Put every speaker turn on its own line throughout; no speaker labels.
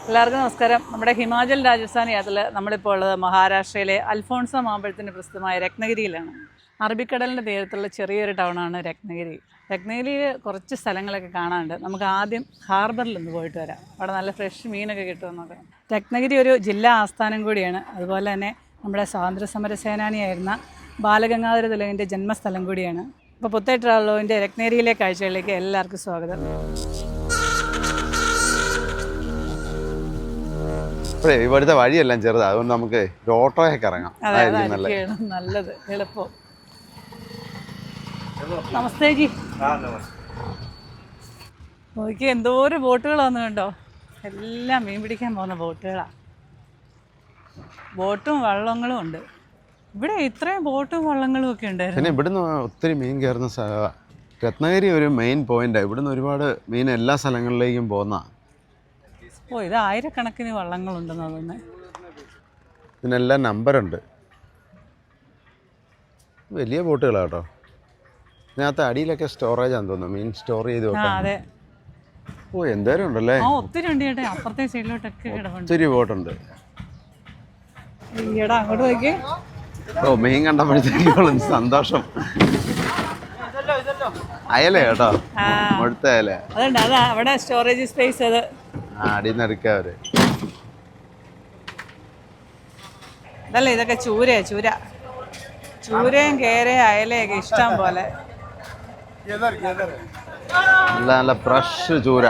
എല്ലാവർക്കും നമസ്കാരം. നമ്മുടെ ഹിമാചൽ രാജസ്ഥാൻ യാത്രയിൽ നമ്മളിപ്പോൾ ഉള്ളത് മഹാരാഷ്ട്രയിലെ അൽഫോൺസ മാമ്പഴത്തിന് പ്രസിദ്ധമായ രത്നഗിരിയിലാണ്. അറബിക്കടലിൻ്റെ തീരത്തുള്ള ചെറിയൊരു ടൗണാണ് രത്നഗിരി. രത്നഗിരിയിൽ കുറച്ച് സ്ഥലങ്ങളൊക്കെ കാണാനുണ്ട്. നമുക്ക് ആദ്യം ഹാർബറിലൊന്ന് പോയിട്ട് വരാം. അവിടെ നല്ല ഫ്രഷ് മീനൊക്കെ കിട്ടുമെന്നൊക്കെ. രത്നഗിരി ഒരു ജില്ലാ ആസ്ഥാനം കൂടിയാണ്. അതുപോലെ തന്നെ നമ്മുടെ സ്വാതന്ത്ര്യ സമര സേനാനിയായിരുന്ന ബാലഗംഗാധര തിലകൻ്റെ ജന്മസ്ഥലം കൂടിയാണ്. അപ്പോൾ പുത്തേ ട്രാവലോവിൻ്റെ രത്നഗിരിയിലെ കാഴ്ചകളിലേക്ക് എല്ലാവർക്കും സ്വാഗതം.
ഇവിടുത്തെ വഴിയെല്ലാം ചെറുതാണ്, അതുകൊണ്ട് നമുക്ക് ഒരു ഓട്ടോയൊക്കെ ഇറങ്ങാം.
നല്ലത്, എളുപ്പം. നമസ്തേ ജി. നോക്കി എന്തോരം ബോട്ടുകളാന്ന് കണ്ടോ. എല്ലാം മീൻ പിടിക്കാൻ പോകുന്ന ബോട്ടുകളാണ്. ബോട്ടും വള്ളങ്ങളും ഉണ്ട് ഇവിടെ. ഇത്രയും ബോട്ടും വള്ളങ്ങളും ഒക്കെ ഉണ്ടായിരുന്നു.
പിന്നെ ഇവിടുന്ന് ഒത്തിരി മീൻ കയറുന്ന സ്ഥലമാണ് രത്നഗിരി. ഒരു മെയിൻ പോയിന്റാണ്. ഇവിടുന്ന് ഒരുപാട് മീൻ എല്ലാ സ്ഥലങ്ങളിലേക്കും പോകുന്ന.
ഇത് ആയിരക്കണക്കിന് വള്ളങ്ങളുണ്ടെന്ന് തോന്നുന്നത്.
ഇതിനെല്ലാം നമ്പറുണ്ട്. വലിയ ബോട്ടുകളാണ് കേട്ടോ. ഇതിനകത്ത് അടിയിലൊക്കെ സ്റ്റോറേജ് ആണെന്ന് തോന്നുന്നു, മീൻ സ്റ്റോർ ചെയ്ത് വെക്കാം.
അതെ.
എന്തോരം ഉണ്ടല്ലേ.
ഒത്തിരി ഉണ്ട് ചേട്ടാ. അപ്പുറത്തെ സൈഡിലോട്ടൊക്കെ
ഒത്തിരി ബോട്ടുണ്ട്.
ഈടാ അങ്ങോട്ട് നോക്കി.
മീൻ കണ്ടപ്പോഴത്തേക്കും സന്തോഷം. അയല കേട്ടോ, മുഴുത്ത അയല.
അതുണ്ട്, അതാ അവിടെ സ്റ്റോറേജ് സ്പേസ്. അത്
അടിന്നെടുക്ക അവര്.
അതല്ല, ഇതൊക്കെ ചൂരയും കേരയും അയലയൊക്കെ ഇഷ്ടം പോലെ.
നല്ല നല്ല ഫ്രഷ് ചൂര.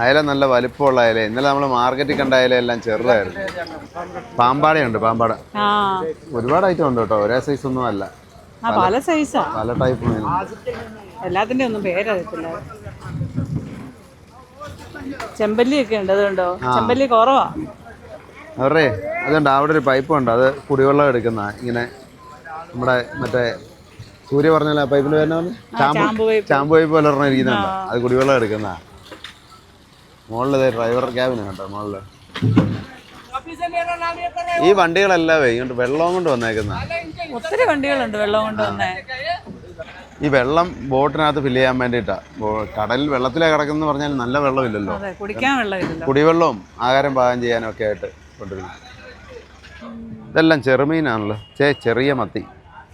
അയല നല്ല വലിപ്പമുള്ള അയല. ഇന്നലെ നമ്മൾ മാർക്കറ്റിൽ കണ്ട അയല എല്ലാം ചെറുതായിരുന്നു. പാമ്പാടയുണ്ട്, പാമ്പാട. ഒരുപാട് ഐറ്റം ഉണ്ട് കേട്ടോ, ഒരേ സൈസ് ഒന്നും അല്ല.
പല സൈസാ,
പല ടൈപ്പ് മീൻ.
എല്ലാത്തിൻ്റെ ഒന്നും പേരറിയത്തില്ല. ചെമ്പല്ലിയൊക്കെ ഉണ്ട്. അതുണ്ടോ? ചെമ്പല്ലി കുറവാ
അവരുടെ. അതുണ്ട്, അവിടെ ഒരു പൈപ്പ് ഉണ്ട്. അത് കുടിവെള്ളം എടുക്കുന്ന. ഇങ്ങനെ നമ്മുടെ മറ്റേ സൂര്യ പറഞ്ഞാൽ പൈപ്പിന് വരുന്ന ചാമ്പ് പൈപ്പ് പോലെ ഒരെണ്ണം ഇരിക്കുന്നുണ്ട്. അത് കുടിവെള്ളം എടുക്കുന്ന. മുകളിൽ ഡ്രൈവർ ക്യാബിന് കേട്ടോ മുകളില്. ഈ വണ്ടികളെല്ലാം ഇങ്ങോട്ട് വെള്ളം കൊണ്ട് വന്നേക്കുന്ന.
ഒത്തിരി വണ്ടികളുണ്ട് വെള്ളം കൊണ്ട് വന്നേ.
ഈ വെള്ളം ബോട്ടിനകത്ത് ഫില്ല് ചെയ്യാൻ വേണ്ടിയിട്ടാ. കടലിൽ വെള്ളത്തിലേ കിടക്കുന്ന പറഞ്ഞാൽ നല്ല വെള്ളമില്ലല്ലോ,
കുടിക്കാൻ വെള്ളമില്ലല്ലോ.
കുടിവെള്ളവും ആഹാരം പാകം ചെയ്യാനും ഒക്കെ ആയിട്ട് കൊണ്ടുവരും. ഇതെല്ലാം ചെറുമീനാണല്ലോ. ചെറിയ മത്തി.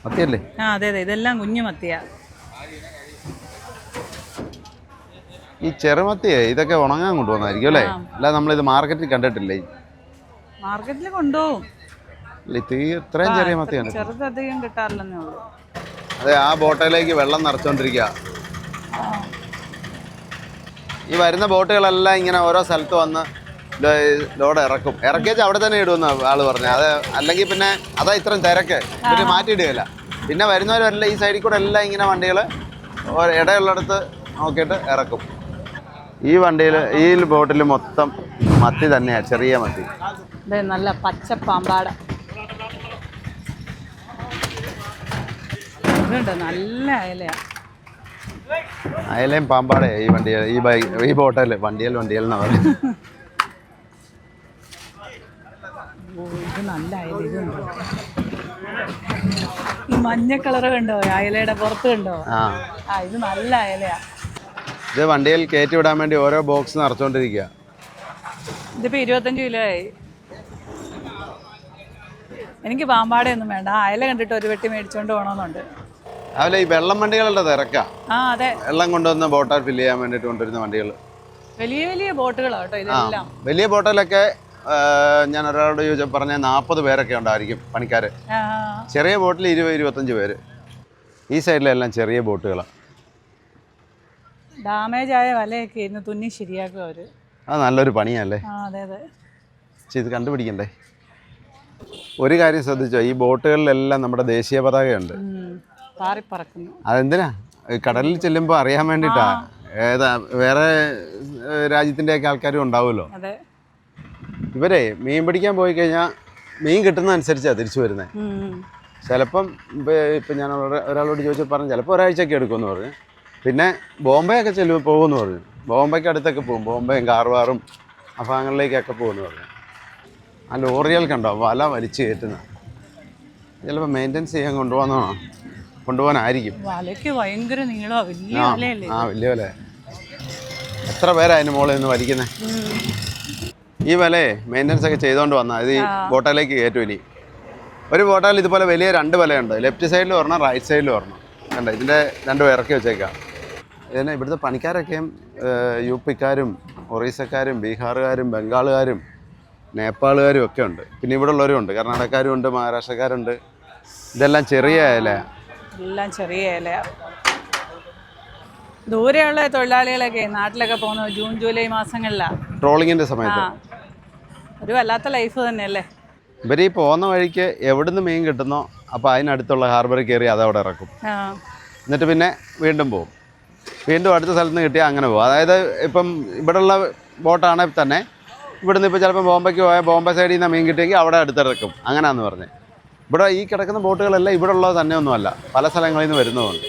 മത്തിയല്ലേ?
അതെ അതെ, ഇതെല്ലാം കുഞ്ഞു മത്തിയാ.
ഈ ചെറുമത്തിയെ ഇതൊക്കെ ഉണങ്ങാൻ കൊണ്ടുവന്നായിരിക്കും അല്ലേ? അല്ല, നമ്മളിത് മാർക്കറ്റിൽ കണ്ടിട്ടില്ലേ?
മാർക്കറ്റിൽ കൊണ്ടുപോകും.
ഇത്രയും ചെറിയ മത്തിയാണ്.
ചെറുതധികം കിട്ടാറില്ലെന്നേ ഉള്ളൂ.
അതെ, ആ ബോട്ടിലേക്ക് വെള്ളം നിറച്ചോണ്ടിരിക്കുക. ഈ വരുന്ന ബോട്ടുകളെല്ലാം ഇങ്ങനെ ഓരോ സ്ഥലത്ത് വന്ന് ലോഡ് ഇറക്കും. ഇറക്കിച്ച് അവിടെ തന്നെ ഇടുമെന്ന് ആള് പറഞ്ഞു. അത് അല്ലെങ്കിൽ പിന്നെ അതാ ഇത്രയും തിരക്ക്, പിന്നെ മാറ്റിയിടുകയില്ല. പിന്നെ വരുന്നവരെല്ലാം ഈ സൈഡിൽ കൂടെ എല്ലാം ഇങ്ങനെ വണ്ടികൾ ഇടയുള്ളിടത്ത് നോക്കിയിട്ട് ഇറക്കും. ഈ വണ്ടിയിൽ, ഈ ബോട്ടിൽ മൊത്തം മത്തി തന്നെയാണ്, ചെറിയ മത്തി.
നല്ല പച്ച പാമ്പാട. നല്ല അയലയാ.
അയലയും പാമ്പാടേ ഈ വണ്ടിയിൽ, ഈ ബോട്ടിൽ. വണ്ടിയിൽ എന്നാ പറയുന്നത്.
ഇത് നല്ല അയല. ഇതുണ്ടോ? ഈ മഞ്ഞ കളറ് കണ്ടോ അയലയുടെ പുറത്ത് കണ്ടോ? ഇത് നല്ല അയലയാ.
ഇത് വണ്ടിയിൽ കയറ്റി വിടാൻ വേണ്ടി ഓരോ ബോക്സ് നിറച്ചോണ്ടിരിക്കുക.
ഇതിപ്പോ 25 കിലോ ആയി. എനിക്ക് പാമ്പാടയൊന്നും വേണ്ട, അയല കണ്ടിട്ട് ഒരു വെട്ടി മേടിച്ചോണ്ട് പോകണമെന്നുണ്ട്.
അതുപോലെ ഈ വെള്ളം വണ്ടികളുടെ തിരക്കാ.
അതെ,
വെള്ളം കൊണ്ടുവന്ന് ബോട്ടാൽ ഫില്ല് ചെയ്യാൻ വേണ്ടിട്ട് കൊണ്ടുവരുന്ന വണ്ടികൾ.
വലിയ വലിയ ബോട്ടുകളാണ് കേട്ടോ ഇതെല്ലാം.
വലിയ ബോട്ടിലൊക്കെ ഞാൻ ഒരാളോട് പറഞ്ഞ 40 പേരൊക്കെ ഉണ്ടായിരിക്കും പണിക്കാര്. ചെറിയ ബോട്ടിൽ 20-25 പേര്. ഈ സൈഡിലെല്ലാം ചെറിയ ബോട്ടുകളാണ്.
ഡാമേജ് ആയ വലയൊക്കെ ഇരുന്ന് തുന്നി ശരിയാക്കും അവര്. അത്
നല്ലൊരു പണിയല്ലേ?
അതെ അതെ.
ഇത് കണ്ടുപിടിക്കണ്ടേ? ഒരു കാര്യം ശ്രദ്ധിച്ചോ, ഈ ബോട്ടുകളിലെല്ലാം നമ്മുടെ ദേശീയ പതാകയുണ്ട്. അതെന്തിനാ? കടലിൽ ചെല്ലുമ്പോൾ അറിയാൻ വേണ്ടിയിട്ടാ. വേറെ രാജ്യത്തിൻ്റെയൊക്കെ ആൾക്കാരും ഉണ്ടാവുമല്ലോ. ഇവരെ മീൻ പിടിക്കാൻ പോയി കഴിഞ്ഞാൽ മീൻ കിട്ടുന്നതനുസരിച്ചാണ് തിരിച്ചു വരുന്നത്. ചിലപ്പം ഇപ്പം ഞാൻ ഒരാളോട് ചോദിച്ചാൽ പറഞ്ഞു ചിലപ്പോൾ ഒരാഴ്ചയൊക്കെ എടുക്കുമെന്ന് പറഞ്ഞു. പിന്നെ ബോംബെ ഒക്കെ പോകുമെന്ന് പറഞ്ഞു. ബോംബെക്ക് അടുത്തൊക്കെ പോകും. ബോംബെയും കാർവാറും ആ ഭാഗങ്ങളിലേക്കൊക്കെ പോകുമെന്ന് പറഞ്ഞു. ആ ലോറികൾ കണ്ടോ വല വലിച്ചു കയറ്റുന്ന. ചിലപ്പോൾ മെയിൻ്റെനൻസ് ചെയ്യാൻ കൊണ്ടുപോകാനായിരിക്കും.
വലയ്ക്ക് ഭയങ്കര നീളമാണ്, വലിയ വലയല്ലേ?
വലിയ വല. എത്ര പേരാ അതിന് മുകളിൽ നിന്ന് വലിക്കുന്നത്. ഈ വലയെ മെയിൻ്റനൻസ് ഒക്കെ ചെയ്തുകൊണ്ട് വന്നാൽ ഇത് ഈ ബോട്ടയിലേക്ക് കയറ്റും. ഇനി ഒരു ബോട്ടയിൽ ഇതുപോലെ വലിയ 2 വലയുണ്ട്. ലെഫ്റ്റ് സൈഡിൽ ഒരെണ്ണം, റൈറ്റ് സൈഡിൽ ഒരെണ്ണം. കണ്ട ഇതിൻ്റെ 2 ഇറക്കി വെച്ചേക്കാം. ഇതിന് ഇവിടുത്തെ പണിക്കാരൊക്കെയും UP-ക്കാരും ഒറീസക്കാരും ബീഹാറുകാരും ബംഗാളുകാരും നേപ്പാളുകാരും ഒക്കെ ഉണ്ട്. പിന്നെ ഇവിടെ ഉള്ളവരും ഉണ്ട്, കർണാടകക്കാരും ഉണ്ട്, മഹാരാഷ്ട്രക്കാരുണ്ട്. ഇതെല്ലാം ചെറിയ ഇലയാണ്.
എല്ലാം ചെറിയ ഇലയാണ്. ദൂരെയുള്ള തൊഴിലാളികളൊക്കെ നാട്ടിലൊക്കെ പോകുന്നത് ജൂൺ ജൂലൈ മാസങ്ങളിലാണ്,
ട്രോളിങ്ങിൻ്റെ സമയത്ത്.
ഒരു വല്ലാത്ത ലൈഫ് തന്നെയല്ലേ.
ഇവർ ഈ പോകുന്ന വഴിക്ക് എവിടുന്ന് മീൻ കിട്ടുന്നോ അപ്പോൾ അതിനടുത്തുള്ള ഹാർബറിൽ കയറി അതവിടെ ഇറക്കും. എന്നിട്ട് പിന്നെ വീണ്ടും പോകും. വീണ്ടും അടുത്ത സ്ഥലത്ത് നിന്ന് കിട്ടിയാൽ അങ്ങനെ പോകും. അതായത് ഇപ്പം ഇവിടെയുള്ള ബോട്ടാണെങ്കിൽ തന്നെ ഇവിടുന്ന് ഇപ്പോൾ ചിലപ്പോൾ ബോംബെക്ക് പോയാൽ ബോംബെ സൈഡിൽ നിന്ന് മീൻ കിട്ടിയെങ്കിൽ അവിടെ അടുത്തിറക്കും. അങ്ങനെയാണെന്ന് പറഞ്ഞത്. ഇവിടെ ഈ കിടക്കുന്ന ബോട്ടുകളെല്ലാം ഇവിടെ ഉള്ളത് തന്നെ ഒന്നുമല്ല, പല സ്ഥലങ്ങളിൽ നിന്ന് വരുന്നതുകൊണ്ട്.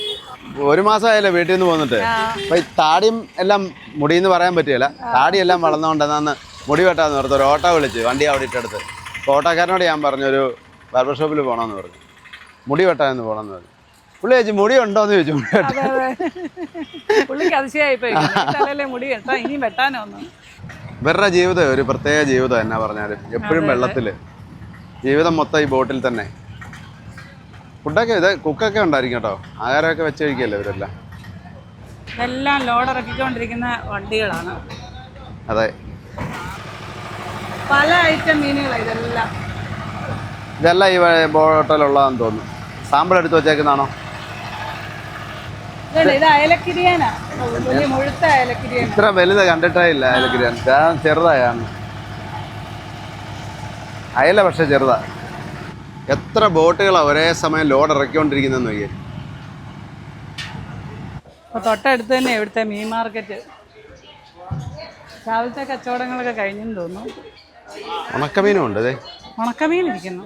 1 മാസമായല്ലേ വീട്ടിൽ നിന്ന് പോന്നിട്ട്. അപ്പം ഈ താടിയും എല്ലാം മുടിയെന്ന് പറയാൻ പറ്റില്ല, താടിയെല്ലാം വളർന്നുകൊണ്ട് എന്നാന്ന് മുടി വെട്ടാന്ന് പറഞ്ഞു. ഒരു ഓട്ടോ വിളിച്ച് വണ്ടി അവിടെ ഇട്ടെടുത്ത്. അപ്പോൾ ഓട്ടോക്കാരനോട് ഞാൻ പറഞ്ഞു ഒരു ബാർബർ ഷോപ്പിൽ പോകണമെന്ന് പറഞ്ഞു, മുടി വെട്ടാമെന്ന് പോകണമെന്ന് പറഞ്ഞു. പുള്ളി ചോദിച്ചു മുടി ഉണ്ടോയെന്ന് ചോദിച്ചു. മുടി വെട്ടാൻ
പുള്ളിക്ക് അതിശയായിപ്പോയി, മുടി വെട്ടാ ഇനി വെട്ടാനോ ഒന്നും.
ഇവരുടെ ജീവിതം ഒരു പ്രത്യേക ജീവിതം എന്നാ പറഞ്ഞാലും, എപ്പോഴും വെള്ളത്തിൽ ജീവിതം മൊത്തം ഈ ബോട്ടിൽ തന്നെ. ഫുഡൊക്കെ ഇത് കുക്കൊക്കെ ഉണ്ടായിരിക്കും കേട്ടോ, ആഹാരമൊക്കെ വെച്ച് കഴിക്കല്ലേ ഇവരെല്ലാം.
എല്ലാം ലോഡ് ഇറക്കിക്കൊണ്ടിരിക്കുന്ന വണ്ടികളാണ്.
അതെ,
പല ഐറ്റം മീനുകളാണ് ഇതെല്ലാം.
ഇതെല്ലാം ഈ ബോട്ടിലുള്ളതാണെന്ന് തോന്നുന്നു. സാമ്പിൾ എടുത്ത് വെച്ചേക്കുന്നതാണോ?
ഇത് അയലക്കിരിയാനാ, വലിയ മുഴുത്ത അയലക്കിരിയാന.
ഇത്ര വലുത് കണ്ടിട്ടേ ഇല്ല അയലക്കിരിയാൻ. ചെറുതായാണ് അയല, പക്ഷെ ചെറുതാ. എത്ര ബോട്ടുകളാണ് ഒരേ സമയം ലോഡ് ഇറക്കിക്കൊണ്ടിരിക്കുന്നതെന്ന് നോക്കിയേ.
അപ്പോൾ തൊട്ടടുത്ത് തന്നെ ഇവിടുത്തെ മീൻ മാർക്കറ്റ്. രാവിലത്തെ കച്ചവടങ്ങളൊക്കെ കഴിഞ്ഞെന്ന് തോന്നുന്നു.
ഉണക്കമീനും ഉണ്ട്. അതെ,
ഉണക്കമീൻ ഇരിക്കുന്നു.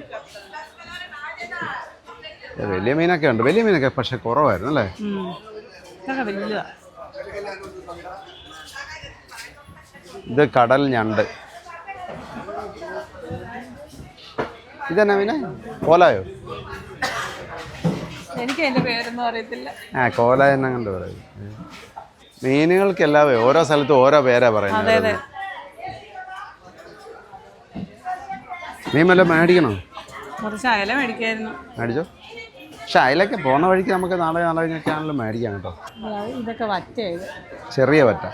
വലിയ മീനൊക്കെ ഉണ്ട്. വലിയ മീനൊക്കെ പക്ഷെ കുറവായിരുന്നു അല്ലേ.
ഇതൊക്കെ വലുതാ.
ഇത് കടൽ ഞണ്ട്. ഇതെന്നാ മീനെ? കോലായോ?
എനിക്ക് അതിന്റെ പേരൊന്നും അറിയത്തില്ല.
കോല തന്നെ കണ്ട് പറയും. മീനുകൾക്കെല്ലാം ഓരോ സ്ഥലത്തും ഓരോ പേരാ പറയുന്നത്. മീൻ വല്ല മേടിക്കണോ?
കുറച്ച് അയല മേടിക്കായിരുന്നു.
മേടിച്ചോ. പക്ഷെ അയലൊക്കെ പോകുന്ന വഴിക്ക് നമുക്ക് നാളെ കഴിഞ്ഞൊക്കെ ആണല്ലോ മേടിക്കാം കേട്ടോ.
ഇതൊക്കെ വറ്റയത്,
ചെറിയ വറ്റ.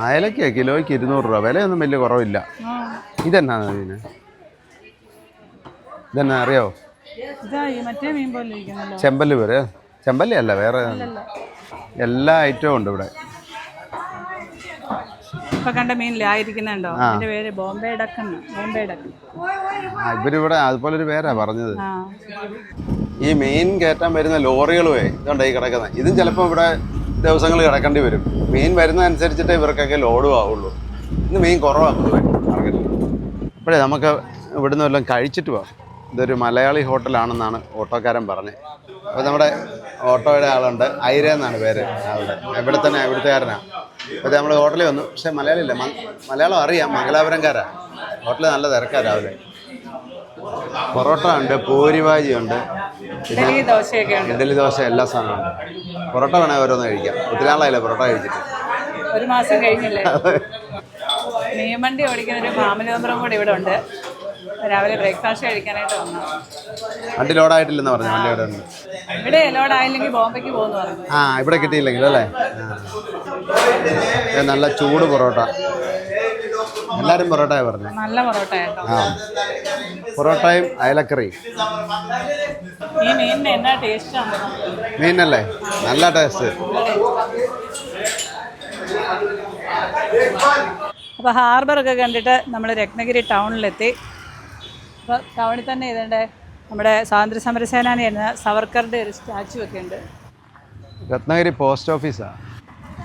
അയലക്ക് കിലോയ്ക്ക് 200 രൂപ. വിലയൊന്നും വലിയ കുറവില്ല. ഇതെന്നാ മീന്? ഇതെന്നാ അറിയാവോ?
മറ്റേ മീൻ പോലെ ഇരിക്കുന്നല്ലോ.
ചെമ്പല്ലി പേര്? ചെമ്പല്ലി അല്ല, വേറെ എല്ലാ ഐറ്റവും ഉണ്ട് ഇവിടെ.
ഇപ്പൊ കണ്ട മീനിലായിരിക്കുന്നുണ്ടോ? അതിന്റെ പേര് ബോംബെ ഡക്ക്. ബോംബെ ഡക്ക്.
ഇവരിവിടെ അതുപോലൊരു പേരാ പറഞ്ഞത്. ഈ മീൻ കയറ്റാൻ വരുന്ന ലോറികളുമേ ഇതുണ്ട് ഈ കിടക്കുന്നത്. ഇതും ചിലപ്പോൾ ഇവിടെ ദിവസങ്ങൾ കിടക്കേണ്ടി വരും. മീൻ വരുന്നതനുസരിച്ചിട്ടേ ഇവർക്കൊക്കെ ലോഡും ആവുള്ളൂ. ഇന്ന് മീൻ കുറവാണ് മാർക്കറ്റിൽ. അപ്പോഴേ നമുക്ക് ഇവിടുന്ന് വല്ലതും കഴിച്ചിട്ട് പോവാം. ഇതൊരു മലയാളി ഹോട്ടലാണെന്നാണ് ഓട്ടോക്കാരൻ പറഞ്ഞത്. അപ്പോൾ നമ്മുടെ ഓട്ടോയുടെ ആളുണ്ട്, ഐര എന്നാണ് പേര് ആളുടെ. ഇവിടെ തന്നെ ഇവിടുത്തുകാരനാണ്. അപ്പോൾ നമ്മൾ ഹോട്ടലിൽ വന്നു. പക്ഷേ മലയാളിയില്ല, മലയാളം അറിയാം, മംഗലാപുരംകാരാണ്. ഹോട്ടലിൽ നല്ല തിരക്കാണ് രാവിലെ. പൊറോട്ട ഉണ്ട്, പൂരിഭാജി ഉണ്ട്, ഇഡലി ദോശ, എല്ലാ സാധനവും ഉണ്ട്. പൊറോട്ട വേണേൽ ഓരോന്ന് കഴിക്കാം. ഒത്തിരി നാളായില്ല പൊറോട്ട കഴിച്ചിട്ട്.
1 മാസം കഴിഞ്ഞില്ലേ. മീൻവണ്ടി ഓടിക്കുന്ന ഒരു ഫാമിലി മെമ്പറും കൂടെ ഇവിടെ ഉണ്ട്. രാവിലെ ബ്രേക്ക്ഫാസ്റ്റ് കഴിക്കാനായിട്ട് വന്നു.
വണ്ടി ലോഡായിട്ടില്ലെന്ന് പറഞ്ഞു. വണ്ടി ഇവിടെ ഉണ്ട്.
ഇവിടെ ലോഡായില്ലെങ്കിൽ ബോംബെക്ക് പോകുന്നു പറഞ്ഞു.
ഇവിടെ കിട്ടിയില്ലെങ്കിൽ അല്ലേ. നല്ല ചൂട് പൊറോട്ട. എല്ലാവരും പൊറോട്ടയാണ് പറഞ്ഞത്.
നല്ല പൊറോട്ട കേട്ടോ.
പൊറോട്ടയും അയലക്കറിയും.
ഈ മീനിന് എന്നാ ടേസ്റ്റാണ്.
മീനല്ലേ, നല്ല ടേസ്റ്റ്.
അപ്പോൾ ഹാർബറൊക്കെ കണ്ടിട്ട് നമ്മൾ രത്നഗിരി ടൗണിലെത്തി. അപ്പോൾ ടൗണിൽ തന്നെ ഇതുണ്ട്, നമ്മുടെ സ്വാതന്ത്ര്യ സമര സേനാനി എന്ന സവർക്കറുടെ ഒരു സ്റ്റാച്ചു ഒക്കെ ഉണ്ട്.
രത്നഗിരി പോസ്റ്റ് ഓഫീസാണ്.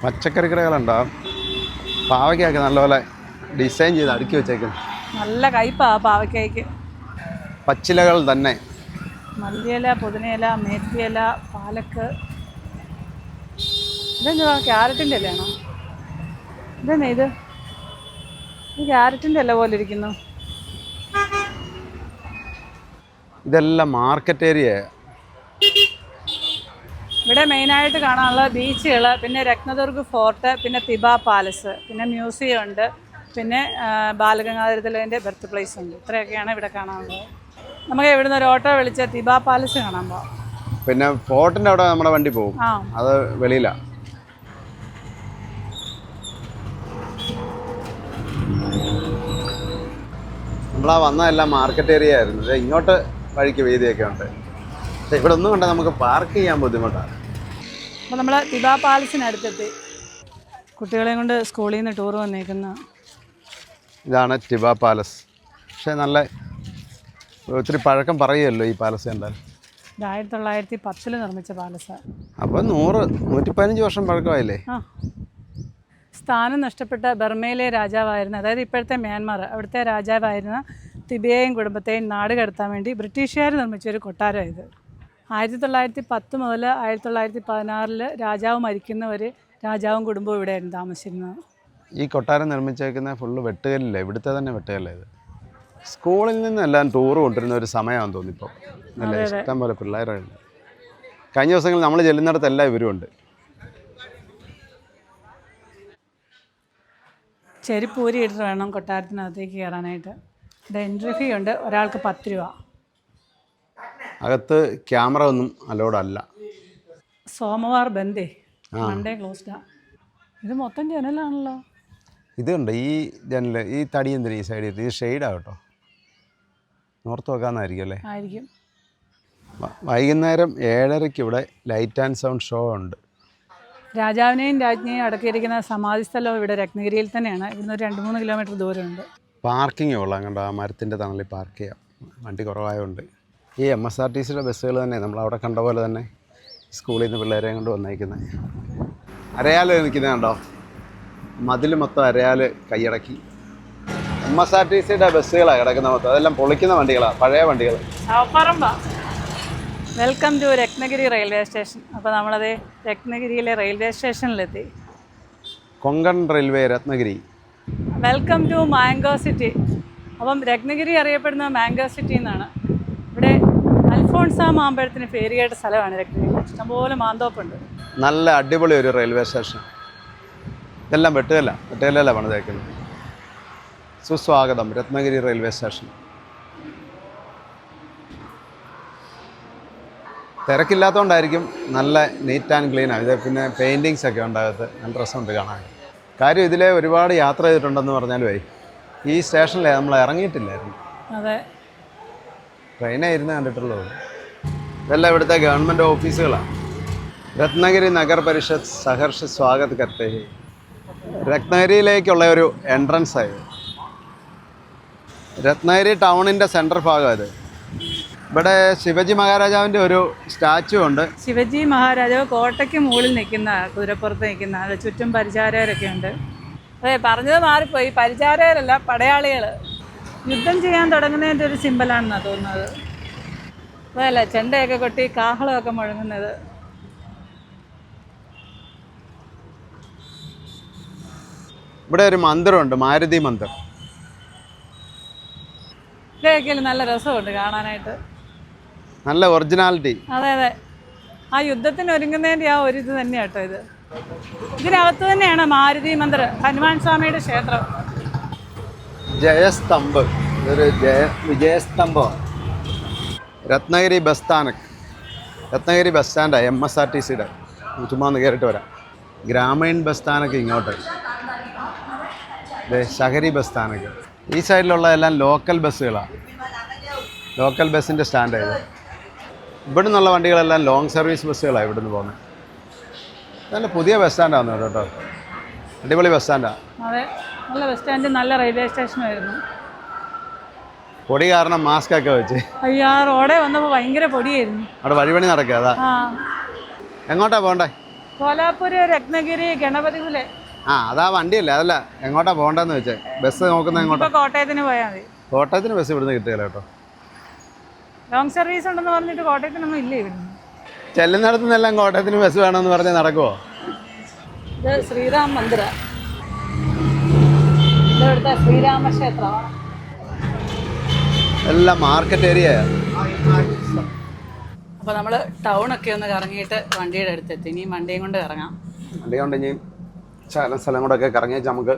പച്ചക്കറി കടകളുണ്ടാവും. പാവയ്ക്കൊക്കെ നല്ലപോലെ ഡിസൈൻ ചെയ്ത് അടുക്കി വെച്ചേക്കുന്നു.
നല്ല കയ്പാ പാവയ്ക്കായ്ക്ക്.
പച്ചിലകൾ തന്നെ.
മല്ലിയില, പുതിനയില, മേത്തിയില, പാലക്ക്. ഇതെന്താ, ക്യാരറ്റിൻ്റെ ഇലയാണോ? ഇതെന്നാ ഇത്? ക്യാരറ്റിൻ്റെ ഇല പോലെ ഇരിക്കുന്നു.
ഇതെല്ലാം മാർക്കറ്റ് ഏരിയ.
ഇവിടെ മെയിനായിട്ട് കാണാനുള്ള ബീച്ചുകൾ, പിന്നെ രത്നദുർഗ് ഫോർട്ട്, പിന്നെ തിബ പാലസ്, പിന്നെ മ്യൂസിയം ഉണ്ട്, പിന്നെ ബാലഗംഗാധര തിലകൻ്റെ ബർത്ത് പ്ലേസ് ഉണ്ട്. ഇത്രയൊക്കെയാണ് ഇവിടെ കാണാനുള്ളത്. നമുക്ക് ഇവിടുന്ന് ഒരു ഓട്ടോ വിളിച്ച് തിബ പാലസ് കാണാൻ പോകാം.
പിന്നെ ഫോർട്ടിൻ്റെ അവിടെ നമ്മുടെ വണ്ടി പോകും, അത് വെളിയിലാണ്. നമ്മളാ വന്നതെല്ലാം മാർക്കറ്റ് ഏരിയ ആയിരുന്നു. ഇങ്ങോട്ട് വഴിക്ക് വീതിയൊക്കെ ഉണ്ട്, പക്ഷെ ഇവിടെ ഒന്നും കൊണ്ട് നമുക്ക് പാർക്ക് ചെയ്യാൻ ബുദ്ധിമുട്ടാണ്.
അപ്പോൾ നമ്മൾ തിബ പാലസിനടുത്തെത്തി. കുട്ടികളെയും കൊണ്ട് സ്കൂളിൽ നിന്ന് ടൂർ വന്നേക്കുന്ന
ഇതാണ് തിബ പാലസ്. പക്ഷേ നല്ല ഒത്തിരി പഴക്കം പറയുമല്ലോ ഈ പാലസ് കണ്ടാൽ.
1910 നിർമ്മിച്ച പാലസാണ്.
അപ്പോൾ 100-115 വർഷം പഴക്കമായില്ലേ?
ആ, സ്ഥാനം നഷ്ടപ്പെട്ട ബർമയിലെ രാജാവായിരുന്ന, അതായത് ഇപ്പോഴത്തെ മ്യാൻമാർ, അവിടുത്തെ രാജാവായിരുന്ന തിബയെയും കുടുംബത്തെയും നാട് കടത്താൻ വേണ്ടി ബ്രിട്ടീഷുകാർ നിർമ്മിച്ച ഒരു കൊട്ടാരം ഇത്. 1910 മുതൽ 1916 രാജാവ് മരിക്കുന്നവർ രാജാവും കുടുംബവും ഇവിടെയായിരുന്നു താമസിച്ചിരുന്നത്.
ഈ കൊട്ടാരം നിർമ്മിച്ചേക്കുന്ന ഫുള്ള് വെട്ടുകല്ലില്ല, ഇവിടുത്തെ തന്നെ വെട്ടുകല്ല ഇത്. സ്കൂളിൽ നിന്നെല്ലാം ടൂർ കൊണ്ടിരുന്ന ഒരു സമയമാണെന്ന് തോന്നിപ്പോൾ. നല്ല ഇഷ്ടം പോലെ പിള്ളേരുണ്ട്. കഴിഞ്ഞ ദിവസങ്ങളിൽ നമ്മൾ ചെല്ലുന്നിടത്തെല്ലാം ഇവരും ഉണ്ട്.
ചെരുപ്പ് ഊരിയിട്ട് വേണം കൊട്ടാരത്തിനകത്തേക്ക് കയറാനായിട്ട്. ഇത് എൻട്രി ഫീ ഉണ്ട്, ഒരാൾക്ക് 10 രൂപ.
അകത്ത് ക്യാമറ ഒന്നും അലോഡ് അല്ല.
സോമവാർ ബന്ദേ, മൺഡേ ക്ലോസ്ഡാ. ഇത് മൊത്തം ജനലാണല്ലോ.
ഇതുണ്ട് ഈ ജനൽ, ഈ തടി എന്തിനാ ഈ സൈഡിൽ? ഇത് ഷെയ്ഡാണ് നോർത്ത് വെക്കാമെന്നായിരിക്കും അല്ലേ?
ആയിരിക്കും.
വൈകുന്നേരം 7:30 ഇവിടെ ലൈറ്റ് ആൻഡ് സൗണ്ട് ഷോ ഉണ്ട്.
രാജാവിനെയും രാജ്ഞിയെയും അടക്കിയിരിക്കുന്ന സമാധി സ്ഥലവും ഇവിടെ രത്നഗിരിയിൽ തന്നെയാണ്. ഇവിടുന്ന് ഒരു 2-3 കിലോമീറ്റർ ദൂരമുണ്ട്.
പാർക്കിംഗ് ഉള്ള കണ്ടോ, ആ മരത്തിൻ്റെ തണലിൽ പാർക്ക് ചെയ്യാം, വണ്ടി കുറവായതുകൊണ്ട്. ഈ MSRTCയുടെ ബസ്സുകൾ തന്നെ നമ്മളവിടെ കണ്ട പോലെ തന്നെ സ്കൂളിൽ നിന്ന് പിള്ളേരെ കൊണ്ട് വന്നേക്കുന്നത്. അരയാൽ നിൽക്കുന്നത് കണ്ടോ, മതിൽ മൊത്തം അരയാൽ കൈയടക്കി. MSRTCയുടെ ബസ്സുകളാണ് കിടക്കുന്ന മൊത്തം, അതെല്ലാം പൊളിക്കുന്ന വണ്ടികളാണ്, പഴയ വണ്ടികൾ.
Welcome to Ratnagiri railway station. അപ്പോൾ നമ്മളത് രത്നഗിരിയിലെ റെയിൽവേ സ്റ്റേഷനിലെത്തി.
Konkan railway Ratnagiri.
Welcome to mango city. അപ്പം രത്നഗിരി അറിയപ്പെടുന്ന മാംഗോ സിറ്റി എന്നാണ്. ഇവിടെ അൽഫോൺസ മാമ്പഴത്തിന് പേര് കേട്ട സ്ഥലമാണ് രത്നഗിരി. ഇഷ്ടംപോലെ മാന്തോപ്പുണ്ട്.
നല്ല അടിപൊളി ഒരു റെയിൽവേ സ്റ്റേഷൻ. ഇതെല്ലാം വെട്ടുകല്ല പണിതേക്കുന്നത്. സുസ്വാഗതം രത്നഗിരി റെയിൽവേ സ്റ്റേഷൻ. തിരക്കില്ലാത്തതുകൊണ്ടായിരിക്കും നല്ല നീറ്റ് ആൻഡ് ക്ലീനാണ്. ഇത് പിന്നെ പെയിൻറ്റിങ്സ് ഒക്കെ ഉണ്ടാകത്ത്, നല്ല രസമുണ്ട് കാണാൻ. കാര്യം ഇതിലെ ഒരുപാട് യാത്ര ചെയ്തിട്ടുണ്ടെന്ന് പറഞ്ഞാലുമേ ഈ സ്റ്റേഷനിൽ നമ്മൾ ഇറങ്ങിയിട്ടില്ലായിരുന്നു.
അതെ,
ട്രെയിനായിരുന്നു കണ്ടിട്ടുള്ളത്. ഇതെല്ലാം ഇവിടുത്തെ ഗവൺമെൻറ് ഓഫീസുകളാണ്. രത്നഗിരി നഗർ പരിഷത്ത് സഹർഷ് സ്വാഗത് കർത്തേ. രത്നഗിരിയിലേക്കുള്ള ഒരു എൻട്രൻസ് ആയത്. രത്നഗിരി ടൗണിൻ്റെ സെൻട്രൽ ഭാഗം ഇത്. ഇവിടെ ശിവജി മഹാരാജാവിൻ്റെ ഒരു സ്റ്റാച്ചു ഉണ്ട്.
ശിവജി മഹാരാജാവ് കോട്ടയ്ക്ക് മുകളിൽ നിൽക്കുന്ന, കുതിരപ്പുറത്ത് നിൽക്കുന്ന, അത് ചുറ്റും പരിചാരകരൊക്കെ ഉണ്ട്. അതെ, പറഞ്ഞത് മാറിപ്പോയി. പരിചാരകരല്ല, പടയാളികൾ. യുദ്ധം ചെയ്യാൻ തുടങ്ങുന്നതിൻ്റെ ഒരു സിമ്പലാണെന്നാണ് തോന്നുന്നത്. അതല്ല, ചെണ്ടയൊക്കെ കൊട്ടി കാഹളമൊക്കെ മുഴങ്ങുന്നത്.
ഇവിടെ ഒരു മന്ദിരമുണ്ട്, മാരുതി മന്ദിർ.
ഇതൊക്കെ നല്ല രസമുണ്ട് കാണാനായിട്ട്,
നല്ല ഒറിജിനാലിറ്റി.
അതെ അതെ, ആ യുദ്ധത്തിന് ഒരുങ്ങുന്നതിൻ്റെ ആ ഒരു ഇത് തന്നെയാണ് കേട്ടോ ഇത്. ഇതിനകത്ത് തന്നെയാണ് മാരുതി മന്ദിർ, ഹനുമാൻ സ്വാമിയുടെ ക്ഷേത്രം.
ജയസ്തംഭ്, ഇതൊരു വിജയസ്തംഭമാണ്. രത്നഗിരി ബസ് സ്ഥാനക്, രത്നഗിരി ബസ് സ്റ്റാൻഡാണ് MSRTCയുടെ. ചുമ്മാ ഒന്ന് കയറിയിട്ട് വരാം. ഗ്രാമീൺ ബസ് സ്ഥാനക്ക് ഇങ്ങോട്ട്, ശഹരി ബസ് സ്ഥാനക്ക്. ഈ സൈഡിലുള്ളതെല്ലാം ലോക്കൽ ബസ്സുകളാണ്, ലോക്കൽ ബസ്സിൻ്റെ സ്റ്റാൻഡായത്. ഇവിടെ നിന്നുള്ള വണ്ടികളെല്ലാം ലോങ് സർവീസ് ബസ്സുകളാണ് ഇവിടുന്ന് പോകുന്നത്. നല്ല പുതിയ ബസ് സ്റ്റാൻഡാണ് കേട്ടോ, അടിപൊളി ബസ് സ്റ്റാൻഡാണ്.
അതെ, നല്ല ബസ് സ്റ്റാൻഡ്, നല്ല റെയിൽവേ സ്റ്റേഷനായിരുന്നു.
പൊടി കാരണം മാസ്ക് ഒക്കെ വെച്ച്.
അയ്യോ, റോഡേ വന്നപ്പോൾ ഭയങ്കര പൊടിയായിരുന്നു.
അവിടെ വഴിപണി നടക്കുക. അതാ. എങ്ങോട്ടാ പോകണ്ടേ?
കോലാപ്പൂര്, രത്നഗിരി, ഗണപതിപുലെ.
അതാ വണ്ടിയല്ലേ, അതല്ല എങ്ങോട്ടാ പോകണ്ടെന്ന് വെച്ചേ. ബസ് നോക്കുന്നത് എങ്ങോട്ടാ?
കോട്ടയത്തിന് പോയാൽ മതി.
കോട്ടയത്തിന് ബസ് ഇവിടുന്ന് കിട്ടുകയില്ല കേട്ടോ.
ലോങ് സർവീസ് ഉണ്ടെന്ന് പറഞ്ഞിട്ട് കോട്ടയത്തിനൊന്നും ഇല്ല ഇവിടുന്ന്.
ചെല്ലുന്നിടത്തു നിന്നെല്ലാം കോട്ടയത്തിന് ബസ് വേണമെന്ന് പറഞ്ഞാൽ നടക്കുമോ?
ഇത് ശ്രീരാം മന്ദിര, ഇവിടുത്തെ ശ്രീരാമക്ഷേത്രമാണ്.
എല്ലാം മാർക്കറ്റ് ഏരിയ.
അപ്പോൾ നമ്മൾ ടൗണൊക്കെ ഒന്ന് കറങ്ങിയിട്ട് വണ്ടിയുടെ അടുത്തെത്തി. ഇനി വണ്ടിയും കൊണ്ട് ഇറങ്ങാം.
വണ്ടി കൊണ്ട് ഇനി സ്ഥലം കൂടെയൊക്കെ കറങ്ങി വെച്ച് നമുക്ക്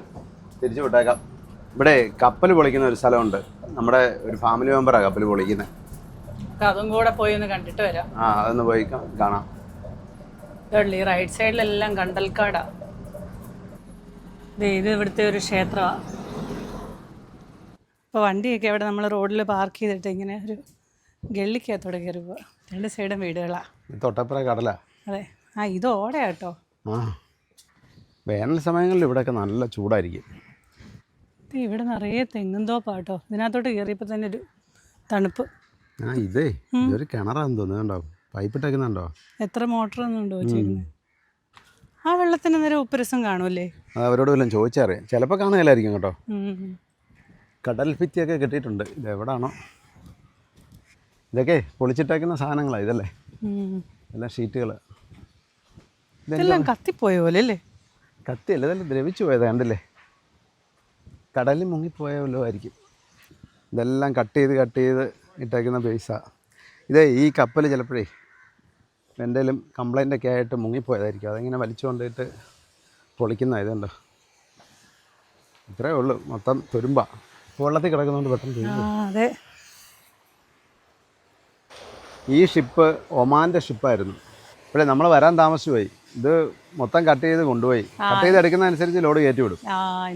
തിരിച്ചു വിട്ടേക്കാം. ഇവിടെ കപ്പൽ പൊളിക്കുന്ന ഒരു സ്ഥലമുണ്ട്. നമ്മുടെ ഒരു ഫാമിലി മെമ്പറാണ് കപ്പൽ പൊളിക്കുന്നത്.
അപ്പോൾ അതും കൂടെ പോയി ഒന്ന് കണ്ടിട്ട് വരാം.
അതൊന്ന് പോയി കാണാം.
ഈ റൈറ്റ് സൈഡിലെല്ലാം കണ്ടൽക്കാടാണ്. ഇത് ഇവിടുത്തെ ഒരു ക്ഷേത്രമാണ്. അപ്പോൾ വണ്ടിയൊക്കെ അവിടെ നമ്മൾ റോഡിൽ പാർക്ക് ചെയ്തിട്ട് ഇങ്ങനെ ഒരു ഗള്ളിക്കകത്തോടെ കയറി പോവാം. 2 സൈഡും വീടുകളാണ്.
തൊട്ടപ്പുറ കടല.
അതെ. ഇത് ഓടയാട്ടോ.
വേനൽ സമയങ്ങളിൽ ഇവിടെയൊക്കെ നല്ല ചൂടായിരിക്കും.
ഇവിടെ നിറയെ തെങ്ങും തോപ്പാട്ടോ. ഇതിനകത്തോട്ട് കയറിയപ്പോൾ തന്നെ ഒരു തണുപ്പ്.
ഇതൊരു കിണറാന്ന് തോന്നുന്നുണ്ടോ? പൈപ്പ് ഇട്ടേക്കുന്നുണ്ടോ?
എത്ര മോട്ടറൊന്നും ഉണ്ടോ വെച്ചേക്കുന്നത്? ആ വെള്ളത്തിന് നേരെ ഉപ്പരസം കാണുമല്ലേ?
അവരോട് വല്ലതും ചോദിച്ചറിയാം. ചിലപ്പോൾ കാണുകയില്ലായിരിക്കും കേട്ടോ. കടൽ ഭിത്തിയൊക്കെ കിട്ടിയിട്ടുണ്ട്. ഇതെവിടാണോ? ഇതൊക്കെ പൊളിച്ചിട്ടേക്കുന്ന സാധനങ്ങളാണ് ഇതല്ലേ? എല്ലാം ഷീറ്റുകൾ.
ഇതെല്ലാം കത്തിപ്പോയ പോലെ അല്ലേ?
കത്തിയല്ല, ഇതെല്ലാം ദ്രവിച്ചു പോയത് കണ്ടില്ലേ? കടലിൽ മുങ്ങിപ്പോയല്ലോ ആയിരിക്കും. ഇതെല്ലാം കട്ട് ചെയ്ത് ഇട്ടേക്കുന്ന ബേസാണ്. ഈ കപ്പൽ ചിലപ്പോഴേ എന്തെങ്കിലും കംപ്ലൈൻ്റൊക്കെ ആയിട്ട് മുങ്ങിപ്പോയതായിരിക്കും. അതിങ്ങനെ വലിച്ചു കൊണ്ടിട്ട് പൊളിക്കുന്ന ഇതുണ്ടോ? ഇത്രയേ ഉള്ളൂ. മൊത്തം തുരുമ്പാ. വെള്ളത്തിൽ കിടക്കുന്നതുകൊണ്ട് പെട്ടെന്ന് തുരുമ്പ്.
അതെ. ഈ
ഷിപ്പ് ഒമാൻ്റെ ഷിപ്പായിരുന്നു. ഇപ്പോഴേ നമ്മൾ വരാൻ താമസിച്ചു പോയി. ഇത് മൊത്തം കട്ട് ചെയ്ത് കൊണ്ടുപോയി. കട്ട് ചെയ്ത് എടുക്കുന്നതനുസരിച്ച് ലോഡ് കയറ്റി വിടും.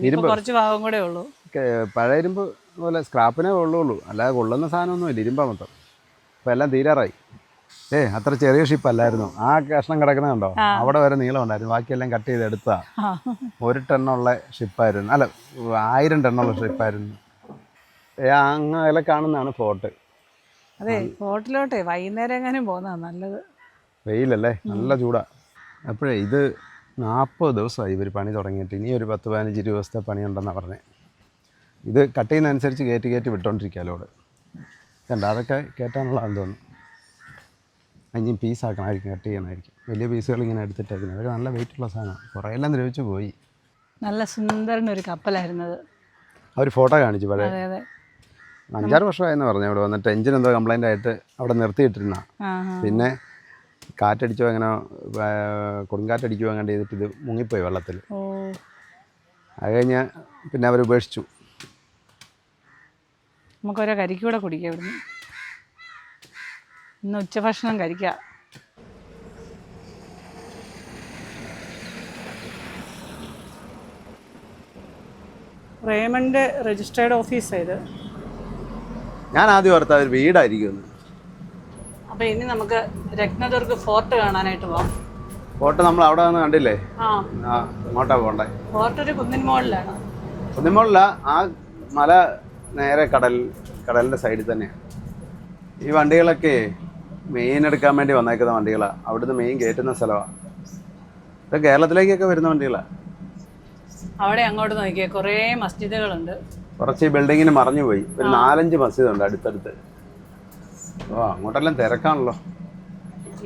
ഇരുമ്പ് കുറച്ച് ഭാഗം കൂടെ ഉള്ളൂ.
പഴയ ഇരുമ്പ് പോലെ സ്ക്രാപ്പിനേ ഉള്ളൂ. അല്ലാതെ കൊള്ളുന്ന സാധനമൊന്നുമില്ല. ഇരുമ്പാ മൊത്തം. അപ്പോൾ എല്ലാം തീരാറായി. അത്ര ചെറിയ ഷിപ്പല്ലായിരുന്നു. ആ കഷ്ണം കിടക്കുന്നതുണ്ടോ? അവിടെ വരെ നീളം ഉണ്ടായിരുന്നു. ബാക്കിയെല്ലാം കട്ട് ചെയ്ത് എടുത്താ. 1 ടണ്ണുള്ള ഷിപ്പായിരുന്നു. അല്ല, 1000 ടണ്ണുള്ള ഷിപ്പായിരുന്നു. അങ്ങനെ കാണുന്നതാണ് ഫോർട്ട്.
അതെ, ഫോർട്ടിലോട്ടെ വൈകുന്നേരം എങ്ങനെയും പോകുന്നതാണ് നല്ലത്.
വെയിലല്ലേ, നല്ല ചൂടാ. അപ്പോഴേ ഇത് 40 ദിവസമായി ഇവർ പണി തുടങ്ങിയിട്ട്. ഇനി ഒരു 10-15 ദിവസത്തെ പണിയുണ്ടെന്നാണ് പറഞ്ഞത്. ഇത് കട്ട് ചെയ്യുന്നതനുസരിച്ച് കയറ്റി വിട്ടോണ്ടിരിക്കാലോട്. അതൊക്കെ കയറ്റാനുള്ളതാണെന്ന് തോന്നുന്നു. ഇനിയും പീസാക്കണമായിരിക്കും, കട്ട് ചെയ്യണമായിരിക്കും. വലിയ പീസുകൾ ഇങ്ങനെ എടുത്തിട്ടേക്കുന്നത്. അതൊക്കെ നല്ല വെയിറ്റുള്ള സാധനമാണ്. കുറേ എല്ലാം ദ്രവിച്ചു പോയി.
നല്ല സുന്ദരനൊരു കപ്പലായിരുന്നത്.
അവർ ഫോട്ടോ കാണിച്ചു. പഴയ
അതെ അതെ
5-6 വർഷമായെന്ന് പറഞ്ഞു. അവിടെ വന്നിട്ട് എഞ്ചിൻ എന്തോ കംപ്ലൈൻ്റ് ആയിട്ട് അവിടെ നിർത്തിയിട്ടിരുന്ന. പിന്നെ കാറ്റടിച്ചോ അങ്ങനെ കൊടുങ്കാറ്റടിക്കുകയോ അങ്ങനെ ചെയ്തിട്ട് ഇത് മുങ്ങിപ്പോയി വെള്ളത്തിൽ. അത് കഴിഞ്ഞ് പിന്നെ അവർ ഉപേക്ഷിച്ചു.
നമുക്കൊരോ കരിക്കൂടെ കുടിക്കാം ഇവിടുന്ന്. ഇന്ന് ഉച്ചഭക്ഷണം കഴിക്കാം. റേമണ്ട് രജിസ്റ്റേർഡ് ഓഫീസാണ് ഇത്.
ഞാൻ ആദ്യം ഓർത്ത ഒരു വീടായിരിക്കും.
അപ്പോൾ ഇനി നമുക്ക് രത്നദുർഗ് ഫോർട്ട് കാണാനായിട്ട് പോകാം.
ഫോർട്ട് നമ്മൾ അവിടെ വന്ന് കണ്ടില്ലേ? അങ്ങോട്ടാ പോകണ്ടേ?
ഫോർട്ട് ഒരു കുന്നിൻ മുകളിലാണ്.
കുന്നിൻ മുകളില. ആ മല നേരെ കടലിൻ്റെ സൈഡിൽ തന്നെയാണ്. ഈ വണ്ടികളൊക്കെ മെയിൻ എടുക്കാൻ വേണ്ടി വന്നേക്കുന്ന വണ്ടികളാണ്. അവിടുന്ന് മെയിൻ കയറ്റുന്ന സ്ഥലമാണ്. ഇത് കേരളത്തിലേക്കൊക്കെ വരുന്ന വണ്ടികളാണ്.
അവിടെ അങ്ങോട്ട് നോക്കിയാൽ കുറേ മസ്ജിദുകളുണ്ട്.
കുറച്ച് ഈ ബിൽഡിങ്ങിന് മറഞ്ഞു പോയി. ഒരു 4-5 മസ്ജിദുണ്ട് അടുത്തടുത്ത്. അങ്ങോട്ടെല്ലാം തിരക്കാണല്ലോ.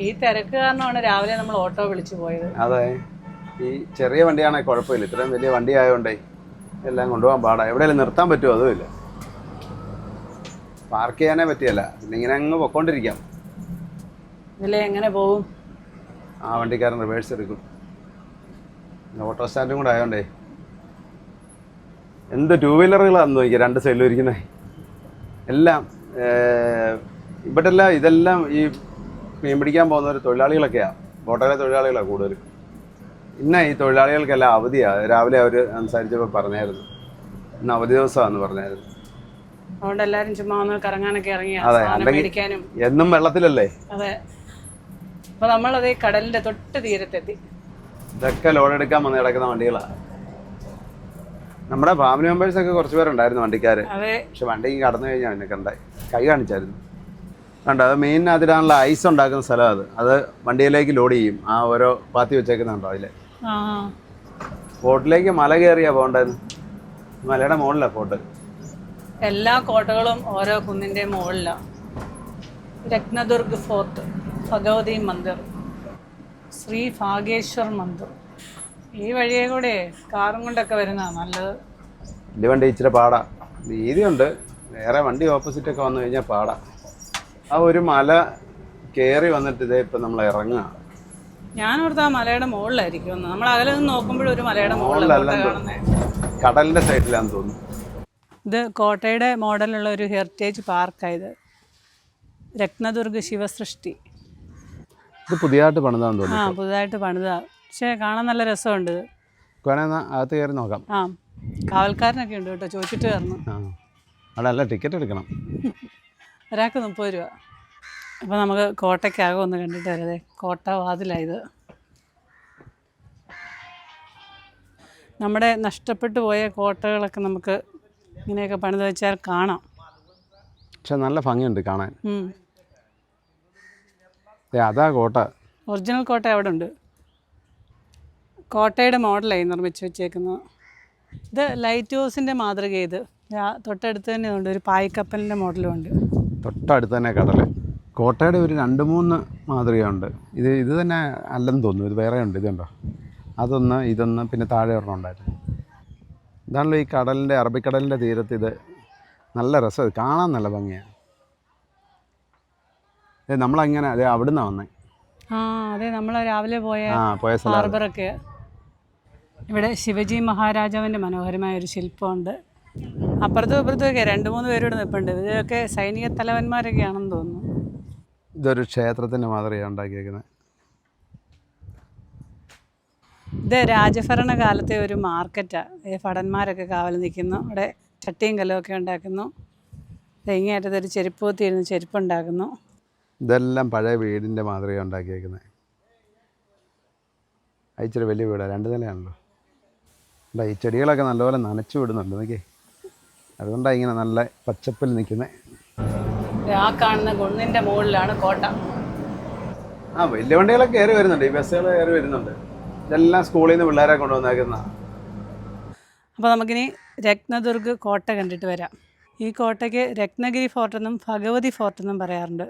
ഈ തിരക്ക് കാരണമാണ് രാവിലെ നമ്മൾ ഓട്ടോ വിളിച്ചു പോയത്.
അതെ, ഈ ചെറിയ വണ്ടിയാണെങ്കിൽ കുഴപ്പമില്ല. ഇത്രയും വലിയ വണ്ടി ആയതുകൊണ്ടേ എല്ലാം കൊണ്ടുപോകാൻ പാടാ. എവിടെയെങ്കിലും നിർത്താൻ പറ്റുമോ? അതുമില്ല. പാർക്ക് ചെയ്യാനേ പറ്റിയല്ല. പിന്നെ ഇങ്ങനെ അങ്ങ് പൊക്കോണ്ടിരിക്കാം.
ഇതിലെ എങ്ങനെ പോകും?
ആ വണ്ടിക്കാരൻ റിവേഴ്സ് എടുക്കും. ഓട്ടോ സ്റ്റാൻഡും കൂടെ ആയതുകൊണ്ടേ എന്ത് 2 വീലറുകളാണെന്ന് നോക്കിയാൽ 2 സൈഡിലും ഇരിക്കുന്നത് എല്ലാം. ഇവിടെ എല്ലാം ഇതെല്ലാം ഈ മീൻ പിടിക്കാൻ പോകുന്നവർ തൊഴിലാളികളൊക്കെയാണ്. ബോട്ടിലെ തൊഴിലാളികളാണ് കൂടുതൽ. ഇന്ന് ഈ തൊഴിലാളികൾക്കെല്ലാം അവധിയാണ്. രാവിലെ അവർ സംസാരിച്ചപ്പോൾ പറഞ്ഞായിരുന്നു ഇന്ന് അവധി ദിവസമാണെന്ന് പറഞ്ഞായിരുന്നു.
അതുകൊണ്ട് എല്ലാവരും ചുമ്മാ ഒന്ന് കറങ്ങാനൊക്കെ ഇറങ്ങി.
അതെ, എന്നും വെള്ളത്തിലല്ലേ.
അതെ. അപ്പോൾ നമ്മളത് കടലിൻ്റെ തൊട്ട് തീരത്തെത്തി.
ഇതൊക്കെ ലോഡ് എടുക്കാൻ വന്ന് കിടക്കുന്ന വണ്ടികളാണ്. നമ്മുടെ ഫാമിലി മെമ്പേഴ്സൊക്കെ കുറച്ച് പേരുണ്ടായിരുന്നു വണ്ടിക്കാർ. പക്ഷെ വണ്ടിക്ക് കടന്നു കഴിഞ്ഞാൽ എന്നെ കണ്ടായി കൈ കാണിച്ചായിരുന്നു. കണ്ടോ? അത് മീനിനകത്തിടാനുള്ള ഐസ് ഉണ്ടാക്കുന്ന സ്ഥലമാണ് അത് വണ്ടിയിലേക്ക് ലോഡ് ചെയ്യും. ആ ഓരോ പാത്തി വെച്ചേക്കുന്നുണ്ടോ അതിൽ. ഫോർട്ടിലേക്ക് മല കയറിയാണ് പോകേണ്ടത്. മലയുടെ മുകളിലാണ് ഫോർട്ട്.
എല്ലാ കോട്ടകളും ഓരോ കുന്നിൻ്റെ മുകളിലാണ്. രത്നദുർഗ് ഫോർട്ട്, ഭഗവതി മന്ദിർ, ശ്രീ ഭാഗേശ്വർ മന്ദിർ. ഈ വഴിയെ കൂടെ കാറും കൊണ്ടൊക്കെ വരുന്നതാണ് നല്ലത്.
വലിയ വണ്ടി ഇച്ചിരി പാടാ. വീതിയുണ്ട്. വേറെ വണ്ടി ഓപ്പോസിറ്റൊക്കെ വന്നു കഴിഞ്ഞാൽ പാടാ. ആ ഒരു മല കയറി വന്നിട്ട് ഇതേ ഇപ്പം നമ്മൾ ഇറങ്ങുക.
ഞാനോർത്ത് ആ മലയുടെ മുകളിലായിരിക്കും നമ്മൾ അകലെ നിന്ന് നോക്കുമ്പോഴും ഒരു മലയുടെ
മുകളിലല്ലെന്ന് കടലിന്റെ സൈഡിലാന്ന് തോന്നുന്നു.
ഇത് കോട്ടയുടെ മോഡലുള്ള ഒരു ഹെറിറ്റേജ് പാർക്കായത്, രത്നദുർഗ് ശിവസൃഷ്ടി.
ഇത് പുതിയതായിട്ട് പണിതാന്ന് തോന്നുന്നു.
പുതുതായിട്ട് പണിതാ, പക്ഷേ കാണാൻ നല്ല രസമുണ്ട്.
വേണമെന്നാ അകത്ത് കയറി നോക്കാം.
കാവൽക്കാരനൊക്കെ ഉണ്ട് കേട്ടോ, ചോദിച്ചിട്ട് കയറണം.
അവിടെ അല്ല, ടിക്കറ്റ് എടുക്കണം.
ഒരാൾക്ക് 30 രൂപ. അപ്പോൾ നമുക്ക് കോട്ടയ്ക്കകം ഒന്ന് കണ്ടിട്ട് വരാതെ. കോട്ട വാതിലായത്. നമ്മുടെ നഷ്ടപ്പെട്ടു പോയ കോട്ടകളൊക്കെ നമുക്ക് ഇങ്ങനെയൊക്കെ പണിത് വെച്ചാൽ കാണാം.
പക്ഷെ നല്ല ഭംഗിയുണ്ട് കാണാൻ. അതാ കോട്ട,
ഒറിജിനൽ കോട്ട അവിടെ ഉണ്ട്. കോട്ടയുടെ മോഡലായി നിർമ്മിച്ച് വെച്ചേക്കുന്നത്. ഇത് ലൈറ്റ് ഹൗസിൻ്റെ മാതൃക. ഇത് തൊട്ടടുത്ത് തന്നെ ഉണ്ട്, ഒരു പായ്ക്കപ്പലിൻ്റെ മോഡലും ഉണ്ട്.
തൊട്ടടുത്ത് തന്നെ കടൽ. കോട്ടയുടെ ഒരു 2-3 മാതൃകയുണ്ട്. ഇത് തന്നെ അല്ലെന്ന് തോന്നുന്നു, ഇത് വേറെ ഉണ്ട്. ഇതുണ്ടോ, അതൊന്ന്, ഇതൊന്ന്, പിന്നെ താഴെ ഒരെണ്ണം ഉണ്ടായിരുന്നു. ഇതാണല്ലോ ഈ കടലിൻ്റെ, അറബിക്കടലിൻ്റെ തീരത്ത്. ഇത് നല്ല രസം, കാണാൻ നല്ല ഭംഗിയാണ്. നമ്മളങ്ങനെ അതെ അവിടുന്ന് വന്നേ.
അതെ, നമ്മൾ രാവിലെ പോയ ഹാർബറൊക്കെ. ഇവിടെ ശിവജി മഹാരാജാവിൻ്റെ മനോഹരമായ ഒരു ശില്പമുണ്ട്. അപ്പുറത്തും ഇപ്പുറത്തുമൊക്കെ 2-3 പേരോട് നിൽപ്പുണ്ട്. ഇതൊക്കെ സൈനിക തലവന്മാരൊക്കെയാണെന്ന് തോന്നുന്നു.
ഇതൊരു ക്ഷേത്രത്തിൻ്റെ മാതൃകയാണ് ഉണ്ടാക്കിയേക്കുന്നത്.
ഇത് രാജഭരണകാലത്തെ ഒരു മാർക്കറ്റാണ്. ഭടന്മാരൊക്കെ കാവൽ നിൽക്കുന്നു. അവിടെ ചട്ടിയും കല്ലൊക്കെ ഉണ്ടാക്കുന്നു. ഇങ്ങേറ്റത്തൊരു ചെരുപ്പ് കുത്തിയിരുന്ന് ചെരുപ്പുണ്ടാക്കുന്നു.
ഇതെല്ലാം പഴയ വീടിൻ്റെ മാതൃക ഉണ്ടാക്കിയേക്കുന്നത്. ഇച്ചിരി വലിയ വീടാണ്, 2 നിലയാണല്ലോ. ഈ ചെടികളൊക്കെ നല്ലപോലെ നനച്ചു വിടുന്നുണ്ട് നോക്കി. അതുകൊണ്ടാണ് ഇങ്ങനെ നല്ല പച്ചപ്പിൽ നിൽക്കുന്നത്.
ആ കാണുന്ന കുന്നിൻ്റെ മുകളിലാണ് കോട്ട.
വലിയ വണ്ടികളൊക്കെ കയറി വരുന്നുണ്ട്, ഈ ബസ്സുകൾ കയറി വരുന്നുണ്ട്. ഇതെല്ലാം സ്കൂളിൽ നിന്ന് പിള്ളേരെ കൊണ്ടുവന്നേക്കുന്ന.
അപ്പോൾ നമുക്കിനി രത്നദുർഗ് കോട്ട കണ്ടിട്ട് വരാം. ഈ കോട്ടയ്ക്ക് രത്നഗിരി ഫോർട്ട് എന്നും ഭഗവതി ഫോർട്ട് എന്നും പറയാറുണ്ട്.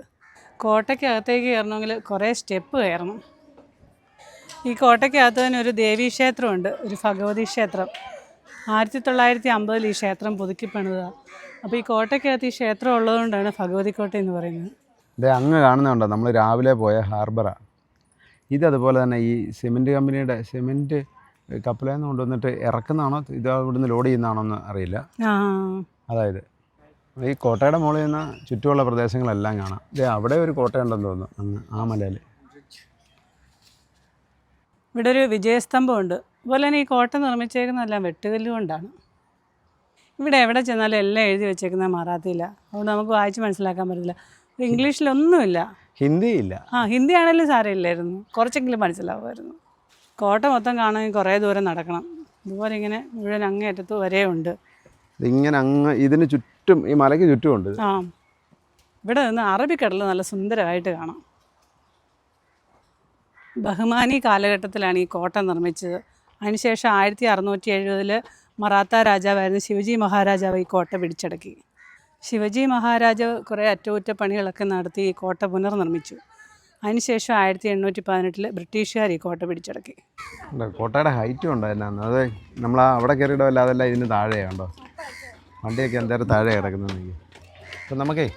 കോട്ടയ്ക്കകത്തേക്ക് കയറണമെങ്കിൽ കുറേ സ്റ്റെപ്പ് കയറണം. ഈ കോട്ടയ്ക്കകത്ത് തന്നെ ഒരു ദേവീക്ഷേത്രമുണ്ട്, ഒരു ഭഗവതി ക്ഷേത്രം. 1950 ഈ ക്ഷേത്രം പുതുക്കി പണിതാണ്. അപ്പോൾ ഈ കോട്ടയ്ക്കകത്ത് ഈ ക്ഷേത്രം ഉള്ളതുകൊണ്ടാണ് ഭഗവതി കോട്ട എന്ന് പറയുന്നത്.
ഇത് അങ്ങ് കാണുന്നുണ്ടോ, നമ്മൾ രാവിലെ പോയ ഹാർബറാണ്. ഇതതുപോലെ തന്നെ ഈ സിമെൻറ്റ് കമ്പനിയുടെ സിമെൻറ്റ് കപ്പലിൽ നിന്ന് കൊണ്ടുവന്നിട്ട് ഇറക്കുന്നതാണോ, ഇത് ഇവിടുന്ന് ലോഡ് ചെയ്യുന്നതാണോ എന്ന് അറിയില്ല. അതായത് ഈ കോട്ടയുടെ മുകളിൽ നിന്ന് ചുറ്റുമുള്ള പ്രദേശങ്ങളെല്ലാം കാണാം. അവിടെ ഒരു കോട്ടയുണ്ടെന്ന് തോന്നുന്നു, അങ്ങ് ആ മലയിൽ.
ഇവിടെ ഒരു വിജയസ്തംഭമുണ്ട്. അതുപോലെ തന്നെ ഈ കോട്ട നിർമ്മിച്ചേക്കുന്നതെല്ലാം വെട്ടുകല്ല് കൊണ്ടാണ്. ഇവിടെ എവിടെ ചെന്നാലും എല്ലാം എഴുതി വെച്ചേക്കുന്നത് മറാത്തിയില്ല. അതുകൊണ്ട് നമുക്ക് വായിച്ച് മനസ്സിലാക്കാൻ പറ്റില്ല. ഇംഗ്ലീഷിലൊന്നുമില്ല,
ഹിന്ദിയില്ല.
ഹിന്ദി ആണെങ്കിലും സാരമില്ലായിരുന്നു, കുറച്ചെങ്കിലും മനസ്സിലാവുമായിരുന്നു. കോട്ട മൊത്തം കാണണമെങ്കിൽ കുറേ ദൂരം നടക്കണം. ഇതുപോലെ ഇങ്ങനെ മുഴുവൻ അങ്ങേയറ്റത്ത് വരെ ഉണ്ട്.
ഇങ്ങനെ അങ്ങ് ഇതിന് ചുറ്റും, ഈ മലയ്ക്ക് ചുറ്റുമുണ്ട്.
ഇവിടെ നിന്ന് അറബിക്കടൽ നല്ല സുന്ദരമായിട്ട് കാണാം. ബഹുമാനി കാലഘട്ടത്തിലാണ് ഈ കോട്ട നിർമ്മിച്ചത്. അതിനുശേഷം 1670 മറാത്ത രാജാവായിരുന്ന ശിവജി മഹാരാജാവ് ഈ കോട്ട പിടിച്ചടക്കി. ശിവജി മഹാരാജാവ് കുറേ അറ്റകുറ്റപ്പണികളൊക്കെ നടത്തി ഈ കോട്ട പുനർനിർമ്മിച്ചു. അതിനുശേഷം 1818 ബ്രിട്ടീഷുകാർ ഈ കോട്ട പിടിച്ചടക്കി.
കോട്ടയുടെ ഹൈറ്റും ഉണ്ടായിരുന്നു. അത് നമ്മൾ അവിടെ കയറിയിടമല്ല, അതെല്ലാം ഇതിന് താഴെയാണോ, വണ്ടിയൊക്കെ എന്തായാലും താഴെ കിടക്കുന്നത്. അപ്പം നമുക്കേ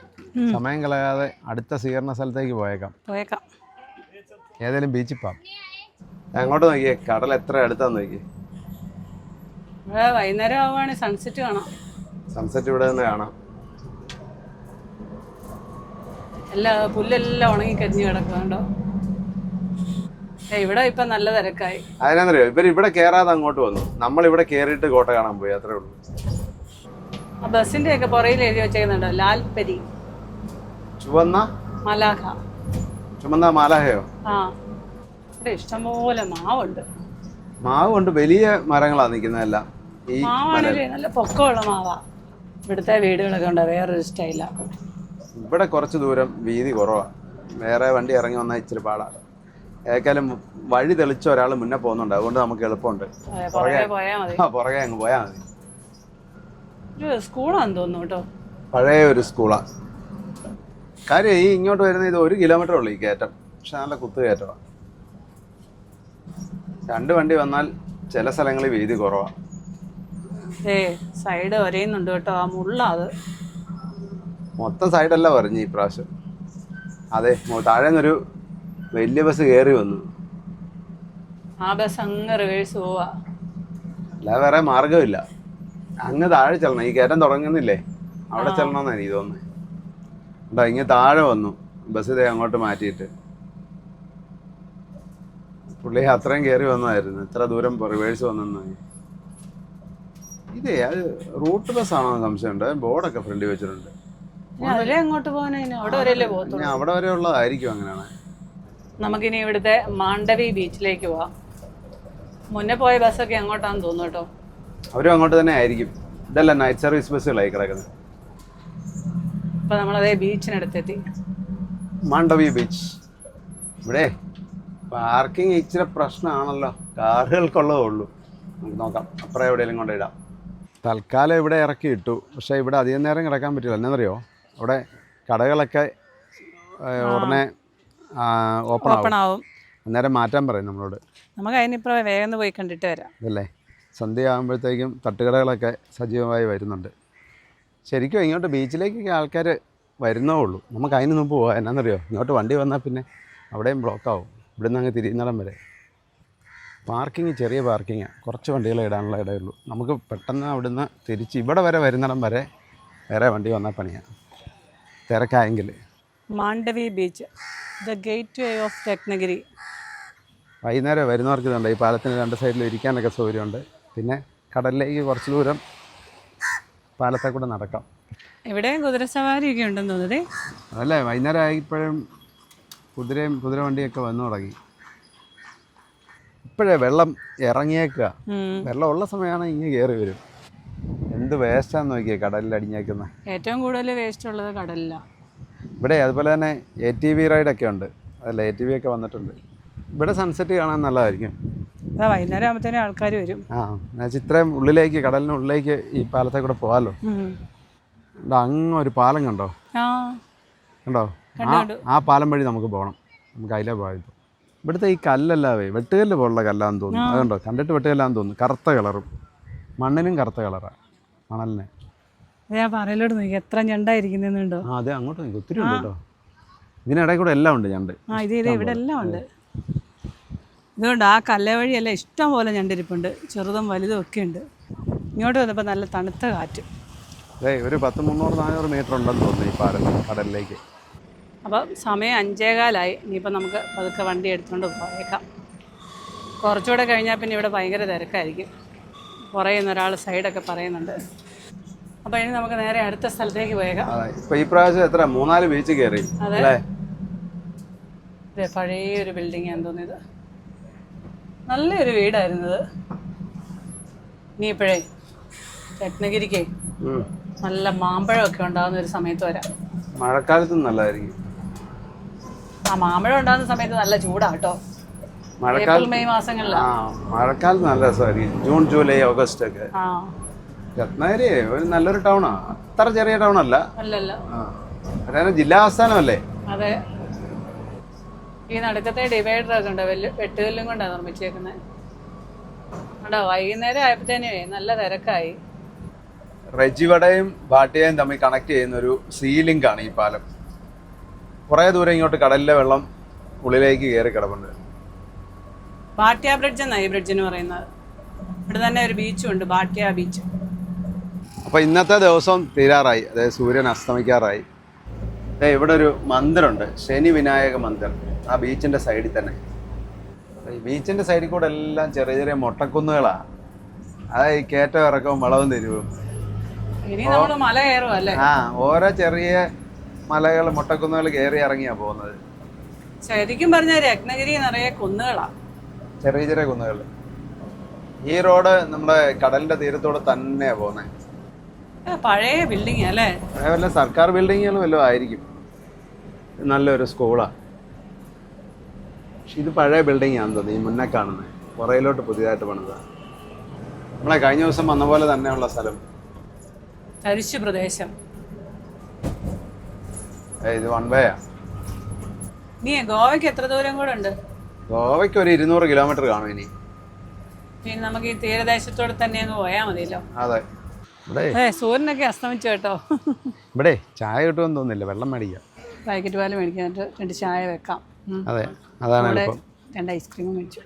സമയം കളയാതെ അടുത്ത സ്വീകരണ സ്ഥലത്തേക്ക് പോയേക്കാം. ഏതെങ്കിലും ബീച്ചിൽ പോകാം. അങ്ങോട്ട് നോക്കിയേ, കടൽ എത്ര അടുത്താന്ന് നോക്കിയേ.
വൈകുന്നേരം ആവുകയാണെങ്കിൽ സൺസെറ്റ് കാണാം.
സൺസെറ്റ് ഇവിടെ നിന്ന് കാണാം.
പുല്ലെല്ലാം ഉണങ്ങിക്കരിഞ്ഞ് കിടക്കുന്നുണ്ടോ. ഇവിടെ ഇപ്പൊ നല്ല തിരക്കായി.
അതിനാന്നറിയോ, ഇവിടെ കയറാതെ അങ്ങോട്ട് വന്നു. നമ്മളിവിടെ കയറിയിട്ട് കോട്ട കാണാൻ പോയി, അത്രേ ഉള്ളൂ.
ആ ബസ്സിന്റെ ഒക്കെ പുറയിൽ എഴുതി വെച്ചേക്കുന്നുണ്ടോ, ലാൽപരി
ചുവന്ന
മലാഖ.
ചുമന്ന മാലാഹയോ?
ഇവിടെ ഇഷ്ടംപോലെ മാവുണ്ട്.
മാവ് കൊണ്ട് വലിയ മരങ്ങളാണ് നിൽക്കുന്നതെല്ലാം. ഈ
മാവാണല്ലേ നല്ല പൊക്കമുള്ള മാവാ. ഇവിടുത്തെ വീടുകളൊക്കെ ഉണ്ട്, വേറൊരു സ്റ്റൈലാണ്.
ഇവിടെ കുറച്ച് ദൂരം വീതി കുറവാണ്. വേറെ വണ്ടി ഇറങ്ങി വന്നാൽ ഇച്ചിരി പാടാണ്. ഏക്കാലും വഴി തെളിച്ച ഒരാൾ മുന്നേ പോകുന്നുണ്ട്, അതുകൊണ്ട് നമുക്ക് എളുപ്പമുണ്ട്. പുറകെ അങ്ങ് പോയാൽ മതി.
ഒരു സ്കൂളാന്ന് തോന്നുന്നു കേട്ടോ,
പഴയ ഒരു സ്കൂളാണ്. കാര്യം ഈ ഇങ്ങോട്ട് വരുന്ന ഇത് 1 കിലോമീറ്റർ ഉള്ളൂ ഈ കയറ്റം. പക്ഷെ നല്ല കുത്തു കയറ്റമാണ്. 2 വണ്ടി വന്നാൽ ചില സ്ഥലങ്ങളിൽ വീതി കുറവാണ്.
സൈഡ് ഒരേന്നുണ്ട് കേട്ടോ, ആ മുള്ള. അത്
മൊത്തം സൈഡല്ല പറഞ്ഞു ഈ പ്രാവശ്യം. അതെ താഴെ നിന്നൊരു വലിയ ബസ് കയറി വന്നു.
ആ ബസ് അങ്ങ് റിവേഴ്സ് പോവാ.
അല്ലാതെ വേറെ മാർഗമില്ല. അങ്ങ് താഴെ ചെല്ലണം. ഈ കയറ്റം തുടങ്ങുന്നില്ലേ, അവിടെ ചെല്ലണമെന്നാണ് എനിക്ക് തോന്നുന്നത്. ഉണ്ടോ, ഇങ്ങനെ താഴെ വന്നു ബസ്. ഇതേ അങ്ങോട്ട് മാറ്റിയിട്ട് പുള്ളി അത്രയും കയറി വന്നതായിരുന്നു. ഇത്ര ദൂരം റിവേഴ്സ് വന്നെന്ന്. ഇതേ അത് റൂട്ട് ബസ്സാണോ സംശയമുണ്ട്. ബോർഡൊക്കെ ഫ്രണ്ടിൽ വെച്ചിട്ടുണ്ട്.
അങ്ങോട്ട് പോകാനോ അവിടെ വരെയല്ലേ പോകത്തുള്ളൂ.
അവിടെ വരെ ഉള്ളതായിരിക്കും. അങ്ങനെയാണ്.
നമുക്കിനി ഇവിടുത്തെ മാണ്ഡവി ബീച്ചിലേക്ക് പോവാം. മുന്നേ പോയ ബസ്സൊക്കെ അങ്ങോട്ടാന്ന് തോന്നുന്നു കേട്ടോ.
അവരും അങ്ങോട്ട് തന്നെ ആയിരിക്കും. ഇതല്ല നൈറ്റ് സർവീസ് ബസ്സുകളായി കിടക്കുന്നത്.
അപ്പൊ നമ്മളതേ ബീച്ചിനടുത്തെത്തി.
മാണ്ഡവി ബീച്ച്. ഇവിടെ പാർക്കിംഗ് ഇച്ചിരി പ്രശ്നമാണല്ലോ. കാറുകൾക്കുള്ളതേ ഉള്ളൂ. നമുക്ക് നോക്കാം, അപ്പുറം എവിടെയെങ്കിലും കൊണ്ടിടാം. തൽക്കാലം ഇവിടെ ഇറക്കി ഇട്ടു. പക്ഷേ ഇവിടെ അധികം നേരം കിടക്കാൻ പറ്റില്ല. എന്നാന്നറിയോ, അവിടെ കടകളൊക്കെ ഉടനെ ഓപ്പൺ ആവും. അന്നേരം മാറ്റാൻ പറയും നമ്മളോട്.
നമുക്ക് അതിനിപ്പുറം വേഗം പോയി കണ്ടിട്ട് വരാം.
അതല്ലേ, സന്ധ്യ ആകുമ്പോഴത്തേക്കും തട്ടുകടകളൊക്കെ സജീവമായി വരുന്നുണ്ട്. ശരിക്കും ഇങ്ങോട്ട് ബീച്ചിലേക്കൊക്കെ ആൾക്കാർ വരുന്നേ ഉള്ളൂ. നമുക്ക് അതിന് മുമ്പ് പോകാം. എന്നാന്നറിയോ, ഇങ്ങോട്ട് വണ്ടി വന്നാൽ പിന്നെ അവിടെയും ബ്ലോക്കാവും. ഇവിടെ നിന്ന് അങ്ങ് തിരിയുന്നിടം വരെ. പാർക്കിങ് ചെറിയ പാർക്കിങ്ങാണ്. കുറച്ച് വണ്ടികൾ ഇടാനുള്ള ഇടയുള്ളൂ. നമുക്ക് പെട്ടെന്ന് അവിടുന്ന് തിരിച്ച് ഇവിടെ വരെ വരുന്നിടം വരെ വേറെ വണ്ടി വന്നാൽ പണിയാണ്, തിരക്കായെങ്കിൽ.
Mandavi beach, the gateway of Ratnagiri.
വൈകുന്നേരം വരുന്നവർക്ക് ഇതുണ്ട്. ഈ പാലത്തിന് രണ്ട് സൈഡിൽ ഇരിക്കാനൊക്കെ സൗകര്യമുണ്ട്. പിന്നെ കടലിലേക്ക് കുറച്ച് ദൂരം പാലത്തെ കൂടെ നടക്കാം.
ഇവിടെയും കുതിരസവാരിയൊക്കെ ഉണ്ടെന്ന് തോന്നുന്നത്.
അതല്ലേ, വൈകുന്നേരം ആയപ്പോഴും കുതിര വണ്ടിയൊക്കെ വന്നു തുടങ്ങി. ഇപ്പോഴേ വെള്ളം ഇറങ്ങിയേക്കുക. വെള്ളം ഉള്ള സമയമാണ് ഇങ്ങനെ കയറി വരും. എന്ത് വേസ്റ്റാന്ന് നോക്കിയേ കടലിൽ അടിഞ്ഞേക്കുന്നത്.
ഏറ്റവും കൂടുതൽ വേസ്റ്റ് ഉള്ളത് കടലിലാണ്.
ഇവിടെ അതുപോലെ തന്നെ ATV റൈഡൊക്കെ ഉണ്ട്. അതല്ല, ATV ഒക്കെ വന്നിട്ടുണ്ട്. ഇവിടെ സൺസെറ്റ് കാണാൻ നല്ലതായിരിക്കും.
വൈകുന്നേരം ആകുമ്പോഴത്തേനും ആൾക്കാർ വരും.
എന്നുവെച്ചാൽ ഇത്രയും ഉള്ളിലേക്ക്, കടലിനുള്ളിലേക്ക് ഈ പാലത്തെ കൂടെ പോകാമല്ലോ. അങ്ങ് ഒരു പാലം കണ്ടോ? കണ്ടോ? ആ പാലം വഴി നമുക്ക് പോകണം. നമുക്ക് അതിലേ പോകാം. ഇവിടുത്തെ ഈ കല്ലല്ലാവേ വെട്ടുകല്ല് പോലുള്ള കല്ലാന്ന് തോന്നുന്നു. അതുകൊണ്ടോ, കണ്ടിട്ട് വെട്ടുകല്ലാന്ന് തോന്നുന്നു. കറുത്ത കളറും മണ്ണിനും കറുത്ത കളറാണ് മണലിന്.
ഞാൻ പറയലോട് നോക്കി എത്ര ഞണ്ടായിരിക്കുന്നുണ്ടോ.
അതെ, അങ്ങോട്ട് നോക്കി ഒത്തിരി ഉണ്ട് കേട്ടോ. ഇതിനിടയിൽ കൂടെ എല്ലാം ഉണ്ട് ഞണ്ട്.
ഇത് ഇവിടെ എല്ലാം ഉണ്ട്. ഇതുകൊണ്ട് ആ കല്ല വഴിയല്ല ഇഷ്ടം പോലെ ഞണ്ടിരിപ്പുണ്ട്. ചെറുതും വലുതും ഒക്കെ ഉണ്ട്. ഇങ്ങോട്ട് വന്നപ്പോൾ നല്ല തണുത്ത കാറ്റ്.
അതെ, ഒരു 300-400 മീറ്റർ ഉണ്ടെന്ന് തോന്നുന്നു ഈ പാലം കടലിലേക്ക്.
അപ്പോൾ സമയം 5:15. ഇനിയിപ്പോൾ നമുക്ക് പതുക്കെ വണ്ടി എടുത്തുകൊണ്ട് പോയേക്കാം. കുറച്ചുകൂടെ കഴിഞ്ഞാൽ പിന്നെ ഇവിടെ ഭയങ്കര തിരക്കായിരിക്കും. കുറയുന്ന ഒരാൾ സൈഡൊക്കെ പറയുന്നുണ്ട്. അപ്പോൾ ഇനി നമുക്ക് നേരെ അടുത്ത സ്ഥലത്തേക്ക് പോയേക്കാം.
ഇപ്പോൾ ഈ പ്രാവശ്യം എത്ര 3-4 ബീച്ച് കയറി.
അതെ, പഴയൊരു ബിൽഡിംഗ് ആണെന്ന് തോന്നിയത്. നല്ലൊരു വീടായിരുന്നത്. ഇനിയിപ്പോഴേ രത്നഗിരിക്ക് നല്ല മാമ്പഴമൊക്കെ ഉണ്ടാകുന്ന ഒരു സമയത്ത് വരാം.
മഴക്കാലത്തും നല്ലതായിരിക്കും.
ആ മാമ്പഴം ഉണ്ടാകുന്ന സമയത്ത് നല്ല ചൂടാട്ടോ. ഏപ്രിൽ മെയ് മാസങ്ങളിലാണ്.
മഴക്കാലത്ത് നല്ല രസമായിരിക്കും. ജൂൺ ജൂലൈ ഓഗസ്റ്റ് ഒക്കെ. രത്നഗിരി ഒരു നല്ലൊരു ടൗണാണ്. അത്ര ചെറിയ ടൗൺ അല്ല.
അല്ലല്ല,
അതായത് ജില്ലാ ആസ്ഥാനമല്ലേ.
അതെ. ഈ നടുക്കത്തെ ഡിവൈഡറൊക്കെ ഉണ്ട്. വെട്ടുകല്ലും കൊണ്ടാണ് നിർമ്മിച്ചേക്കുന്നത്. കേട്ടോ, വൈകുന്നേരം ആയപ്പോഴത്തേനേ നല്ല തിരക്കായി.
റെജിവടയും ഭാട്ടിയയും തമ്മിൽ കണക്ട് ചെയ്യുന്ന ഒരു സീലിംഗ് ആണ് ഈ പാലം. കുറേ ദൂരം ഇങ്ങോട്ട് കടലിലെ വെള്ളം ഉള്ളിലേക്ക് കയറി കിടപ്പുണ്ട്.
ഭാട്ടിയ ബ്രിഡ്ജ് എന്നാണ് ഈ ബ്രിഡ്ജിന് പറയുന്നത്. ഇവിടെ തന്നെ ഒരു ബീച്ചും ഉണ്ട്, ഭാട്ടിയ ബീച്ച്.
അപ്പോൾ ഇന്നത്തെ ദിവസം തീരാറായി. അതായത് സൂര്യൻ അസ്തമിക്കാറായി. ഇവിടെ ഒരു മന്ദിരമുണ്ട്, ശനി വിനായക മന്ദിർ. ആ ബീച്ചിൻ്റെ സൈഡിൽ തന്നെ. ഈ ബീച്ചിൻ്റെ സൈഡിൽ കൂടെ എല്ലാം ചെറിയ ചെറിയ മൊട്ടക്കുന്നുകളാണ്. അതായത് ഈ കയറ്റം ഇറക്കവും വളവും തിരിവും.
മല കയറുമല്ലേ?
ഓരോ ചെറിയ മലകൾ, മൊട്ടക്കുന്നുകൾ കയറി ഇറങ്ങിയാ പോകുന്നത്.
ശരിക്കും പറഞ്ഞാൽ രത്നഗിരി നിറയെ കുന്നുകളാ,
ചെറിയ ചെറിയ കുന്നുകൾ. ഈ റോഡ് നമ്മുടെ കടലിന്റെ തീരത്തോടെ തന്നെയാ പോകുന്നത്.
പഴയ ബിൽഡിംഗ് അല്ലേ?
വല്ല സർക്കാർ ബിൽഡിങ്ങുകളും വല്ലതും ആയിരിക്കും. നല്ലൊരു സ്കൂളാ. പക്ഷെ ഇത് പഴയ ബിൽഡിംഗ് ആണെന്ന് തോന്നുന്നു. ഈ മുന്നേ കാണുന്നത് പുറയിലോട്ട് പുതിയതായിട്ട് പണിതാ. നമ്മളെ കഴിഞ്ഞ ദിവസം വന്ന പോലെ തന്നെയുള്ള സ്ഥലം.
തരിശു പ്രദേശം.
ഇത് 1 വേ ആ.
നീ ഗോവയ്ക്ക് എത്ര ദൂരം കൂടെ ഉണ്ട്?
ഗോവയ്ക്ക് ഒരു 200 കിലോമീറ്റർ കാണും ഇനി.
പിന്നെ നമുക്ക് ഈ തീരദേശത്തോടെ തന്നെ അങ്ങ് പോയാൽ മതിയല്ലോ.
അതെ.
സൂര്യനൊക്കെ അസ്തമിച്ചു കേട്ടോ.
ഇവിടെ ചായ കിട്ടുമെന്ന് തോന്നുന്നില്ല. വെള്ളം മേടിക്കാം.
പാക്കറ്റ് പാല് മേടിക്കാനായിട്ട് 2 ചായ വെക്കാം.
അതെ, അതാണ് എളുപ്പം.
2 ഐസ്ക്രീമും മേടിച്ചു.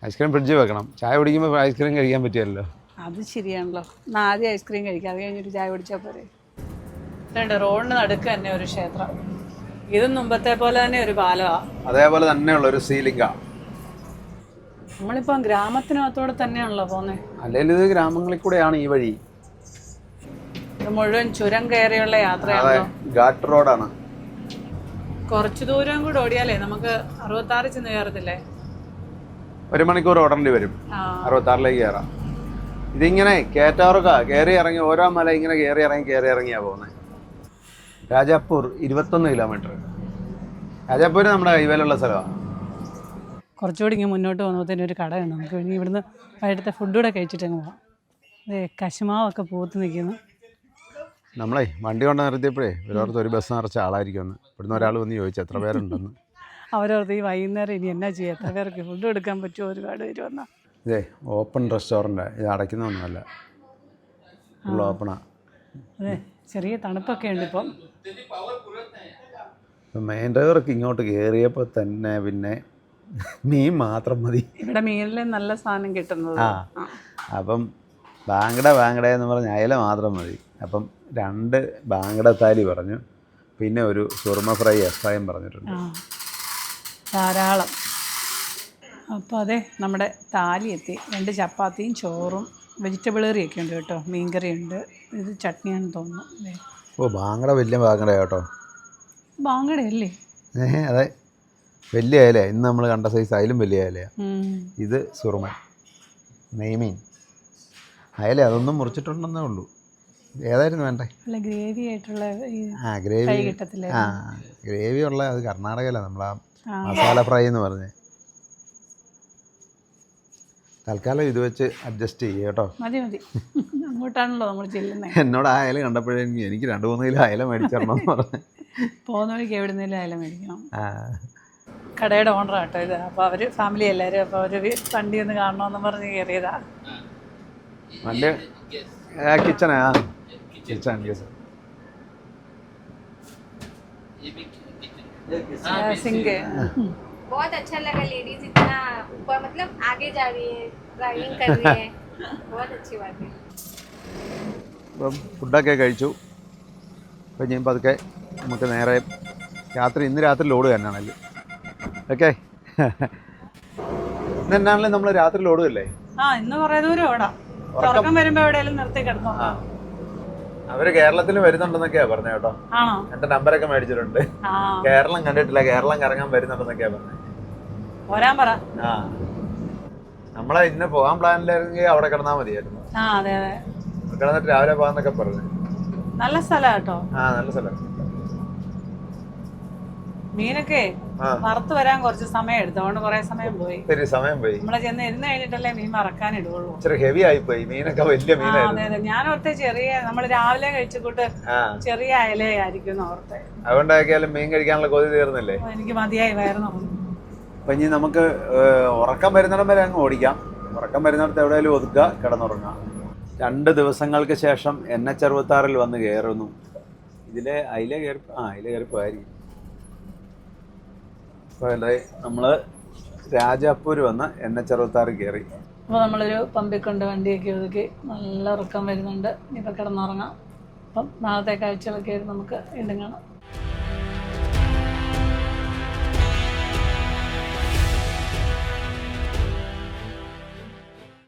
ഐസ്ക്രീം ഫ്രിഡ്ജ് വെക്കണം. ചായ കുടിക്കുമ്പോൾ ഐസ്ക്രീം കഴിക്കാൻ പറ്റിയല്ലോ.
അത് ശരിയാണല്ലോ. എന്നാൽ ആദ്യം ഐസ്ക്രീം കഴിക്കാം, അത് കഴിഞ്ഞിട്ട് ചായ കുടിച്ചാൽ പോരെ. റോഡിന് നടുക്ക് തന്നെ ഒരു ക്ഷേത്രം. ഇതും മുമ്പത്തെ പോലെ തന്നെ ഒരു പാലമാണ്.
അതേപോലെ തന്നെയുള്ള ഒരു സീലിംഗ.
നമ്മളിപ്പം ഗ്രാമത്തിനകത്തോടെ തന്നെയാണല്ലോ പോകുന്നത്.
അല്ലെങ്കിൽ ഇത് ഗ്രാമങ്ങളിൽ കൂടെയാണ് ഈ വഴി.
ഇത് മുഴുവൻ ചുരം കയറിയുള്ള യാത്രയാണല്ലോ.
ഘാട്ട് റോഡാണ്.
കുറച്ചു ദൂരം കൂടെ ഓടിയാലേ നമുക്ക് 66 ചെന്ന് കയറത്തില്ലേ?
1 മണിക്കൂർ ഓടേണ്ടി വരും 66ലേക്ക് കയറാം. ഇതിങ്ങനെ കയറ്റാറുക കയറി ഇറങ്ങി, ഓരോ മല ഇങ്ങനെ കയറി ഇറങ്ങിയാ പോകുന്നത്. രാജാപൂർ 21 കിലോമീറ്റർ. രാജാപൂർ നമ്മുടെ കൈവേലുള്ള സ്ഥലമാണ്.
കുറച്ചുകൂടി ഇങ്ങനെ മുന്നോട്ട് പോകുമ്പോഴത്തേനും ഒരു കടയുണ്ട്. നമുക്ക് ഇനി ഇവിടുന്ന് വൈകിട്ടത്തെ ഫുഡ് കൂടെ കഴിച്ചിട്ട് അങ്ങ് പോകാം. അതെ, കശുമാവൊക്കെ പൂത്ത് നിൽക്കുന്നു.
നമ്മളെ വണ്ടി കൊണ്ട് നിർത്തിയപ്പോഴേ ഒരോർത്ത് ഒരു ബസ് നിറച്ച ആളായിരിക്കുമെന്ന്. ഇവിടുന്ന് ഒരാൾ വന്ന് ചോദിച്ചു എത്ര പേരുണ്ടെന്ന്.
അവരോർത്ത് ഈ വൈകുന്നേരം ഇനി എന്നാ ചെയ്യുക, എത്ര പേർക്ക് ഫുഡ് എടുക്കാൻ പറ്റുമോ, ഒരുപാട് പേര് വന്നാൽ.
ഇതേ ഓപ്പൺ റെസ്റ്റോറൻറ്റ്, ഇത് അടയ്ക്കുന്നൊന്നുമല്ല, ഫുൾ ഓപ്പണാ.
അതെ, ചെറിയ തണുപ്പൊക്കെ ഉണ്ട് ഇപ്പം.
മെയിൻ ഡ്രൈവർക്ക് ഇങ്ങോട്ട് കയറിയപ്പോൾ തന്നെ പിന്നെ മീൻ മാത്രം മതി.
ഇവിടെ മീനിൽ നല്ല സാധനം കിട്ടുന്നത്.
അപ്പം ബാങ്കട എന്ന് പറഞ്ഞ അയല മാത്രം മതി. അപ്പം 2 ബാങ്കട താലി പറഞ്ഞു, പിന്നെ ഒരു സുർമ ഫ്രൈ എക്സ്ട്രായും പറഞ്ഞിട്ടുണ്ട്.
ധാരാളം. അപ്പോൾ അതെ, നമ്മുടെ താലി എത്തി. 2 ചപ്പാത്തിയും ചോറും വെജിറ്റബിൾ കറിയൊക്കെ ഉണ്ട് കേട്ടോ. മീൻകറി ഉണ്ട്. ഇത് ചട്നിയാണെന്ന് തോന്നുന്നു. അല്ലേ?
ഓ, ബാങ്കട വലിയ ബാങ്കട കേട്ടോ.
ബാങ്കടയല്ലേ?
അതെ, വലിയ അയല. ഇന്ന് നമ്മൾ കണ്ട സൈസ് അതിലും വലിയ അയലയാണ്. ഇത് സുറുമ, നെയ്മീൻ, അയല. അതൊന്നും മുറിച്ചിട്ടുണ്ടെന്നേ ഉള്ളൂ. ഏതായിരുന്നു വേണ്ടേ?
ഗ്രേവി ആയിട്ടുള്ള
ഗ്രേവി
കിട്ടത്തില്ല.
ഗ്രേവി ഉള്ള അത് കർണാടകയിലാണ്. നമ്മളാ മസാല ഫ്രൈ എന്ന് പറഞ്ഞ്. തൽക്കാലം ഇത് വെച്ച് അഡ്ജസ്റ്റ് ചെയ്യുക കേട്ടോ.
മതി. അങ്ങോട്ടാണല്ലോ നമ്മൾ ചെല്ലുന്നത്.
എന്നോട് ആ അയല കണ്ടപ്പോഴെങ്കിൽ എനിക്ക് 2-3 കിലോ അയല മേടിച്ചിടണം എന്ന് പറഞ്ഞു.
പോകുന്ന വഴിക്ക് എവിടുന്നേലും അയല മേടിക്കണം. കടയുടെ ഓണർ കേട്ടോ ഇത്. അപ്പോൾ അവർ ഫാമിലി എല്ലാവരും, അപ്പോൾ അവർ വണ്ടി ഒന്ന് കാണണമെന്ന് പറഞ്ഞ് കയറിയതാ.
വണ്ടി കിച്ചണാ? किचन ये सब
सिंह है।
बहुत अच्छा लगा, लेडीज इतना ऊपर मतलब आगे जा रही है, ड्राइविंग कर रही है, बहुत अच्छी बात है.
അപ്പം ഫുഡൊക്കെ കഴിച്ചു. അപ്പം ഞാൻ പതുക്കെ നമുക്ക് നേരെ ഇന്ന് രാത്രി ലോഡ് തന്നെയാണല്ലോ. ഓക്കെ, ഇന്ന് എന്നാണല്ലോ നമ്മൾ രാത്രി ലോഡ് അല്ലേ?
ഇന്ന് കുറേ ദൂരം ഓടാം. ഉറക്കം വരുമ്പോ എവിടെയെങ്കിലും നിർത്തി കിടന്നോ.
അവര് കേരളത്തിൽ വരുന്നുണ്ടെന്നൊക്കെയാ പറഞ്ഞ കേട്ടോ. എന്റെ നമ്പരൊക്കെ മേടിച്ചിട്ടുണ്ട്. കേരളം കണ്ടിട്ടില്ല, കേരളം കറങ്ങാൻ വരുന്നുണ്ടെന്നൊക്കെയാ പറഞ്ഞത്.
പോരാൻ പറ.
നമ്മളെ ഇന്ന് പോകാൻ പ്ലാനിലായിരുന്നെങ്കിൽ അവിടെ കിടന്നാ മതിയായിരുന്നു. കിടന്നിട്ട് രാവിലെ പോകാന്നൊക്കെ പറഞ്ഞു.
നല്ല സ്ഥലം കേട്ടോ.
നല്ല സ്ഥലം.
മീനൊക്കെ വറുത്ത് വരാൻ കുറച്ച് സമയം എടുത്തു, അതുകൊണ്ട് കുറെ സമയം പോയി. നമ്മളെ ചെന്ന് ഇരുന്ന് കഴിഞ്ഞിട്ടല്ലേ മീൻ മറക്കാൻ ഇടുള്ളൂ.
ഹെവി ആയിപ്പോയി മീനൊക്കെ, വലിയ മീനായിരുന്നു.
അതെ, ഞാൻ ഓർത്തെ ചെറിയ, നമ്മൾ രാവിലെ കഴിച്ചുകൂട്ട് ചെറിയ അയലയായിരിക്കും ഓർത്തെ.
അതുകൊണ്ടാക്കിയാലും മീൻ കഴിക്കാനുള്ള കൊതി തീർന്നില്ലേ?
എനിക്ക് മതിയായി, വയറുന്നു.
അപ്പൊ ഇനി നമുക്ക് ഉറക്കം വരുന്നിടം വരെ അങ്ങ് ഓടിക്കാം. ഉറക്കം വരുന്നിടത്ത് എവിടെയെങ്കിലും ഒതുക്കുക, കിടന്നുറങ്ങാം. 2 ദിവസങ്ങൾക്ക് ശേഷം NH66 വന്ന് കയറുന്നു. ഇതിലെ അയില കയറിപ്പോയിരിക്കും. അപ്പോൾ നമ്മൾ രാജാപൂർ വന്ന് NH66 കയറി.
അപ്പോൾ നമ്മളൊരു പമ്പിൽ കൊണ്ട് വണ്ടിയൊക്കെ ഒതുക്കി നല്ല ഉറക്കം വരുന്നുണ്ട്. ഇനിയിപ്പോൾ കിടന്നുറങ്ങാം. അപ്പം നാളത്തെ കാഴ്ചകളൊക്കെ നമുക്ക് വീണ്ടും കാണാം.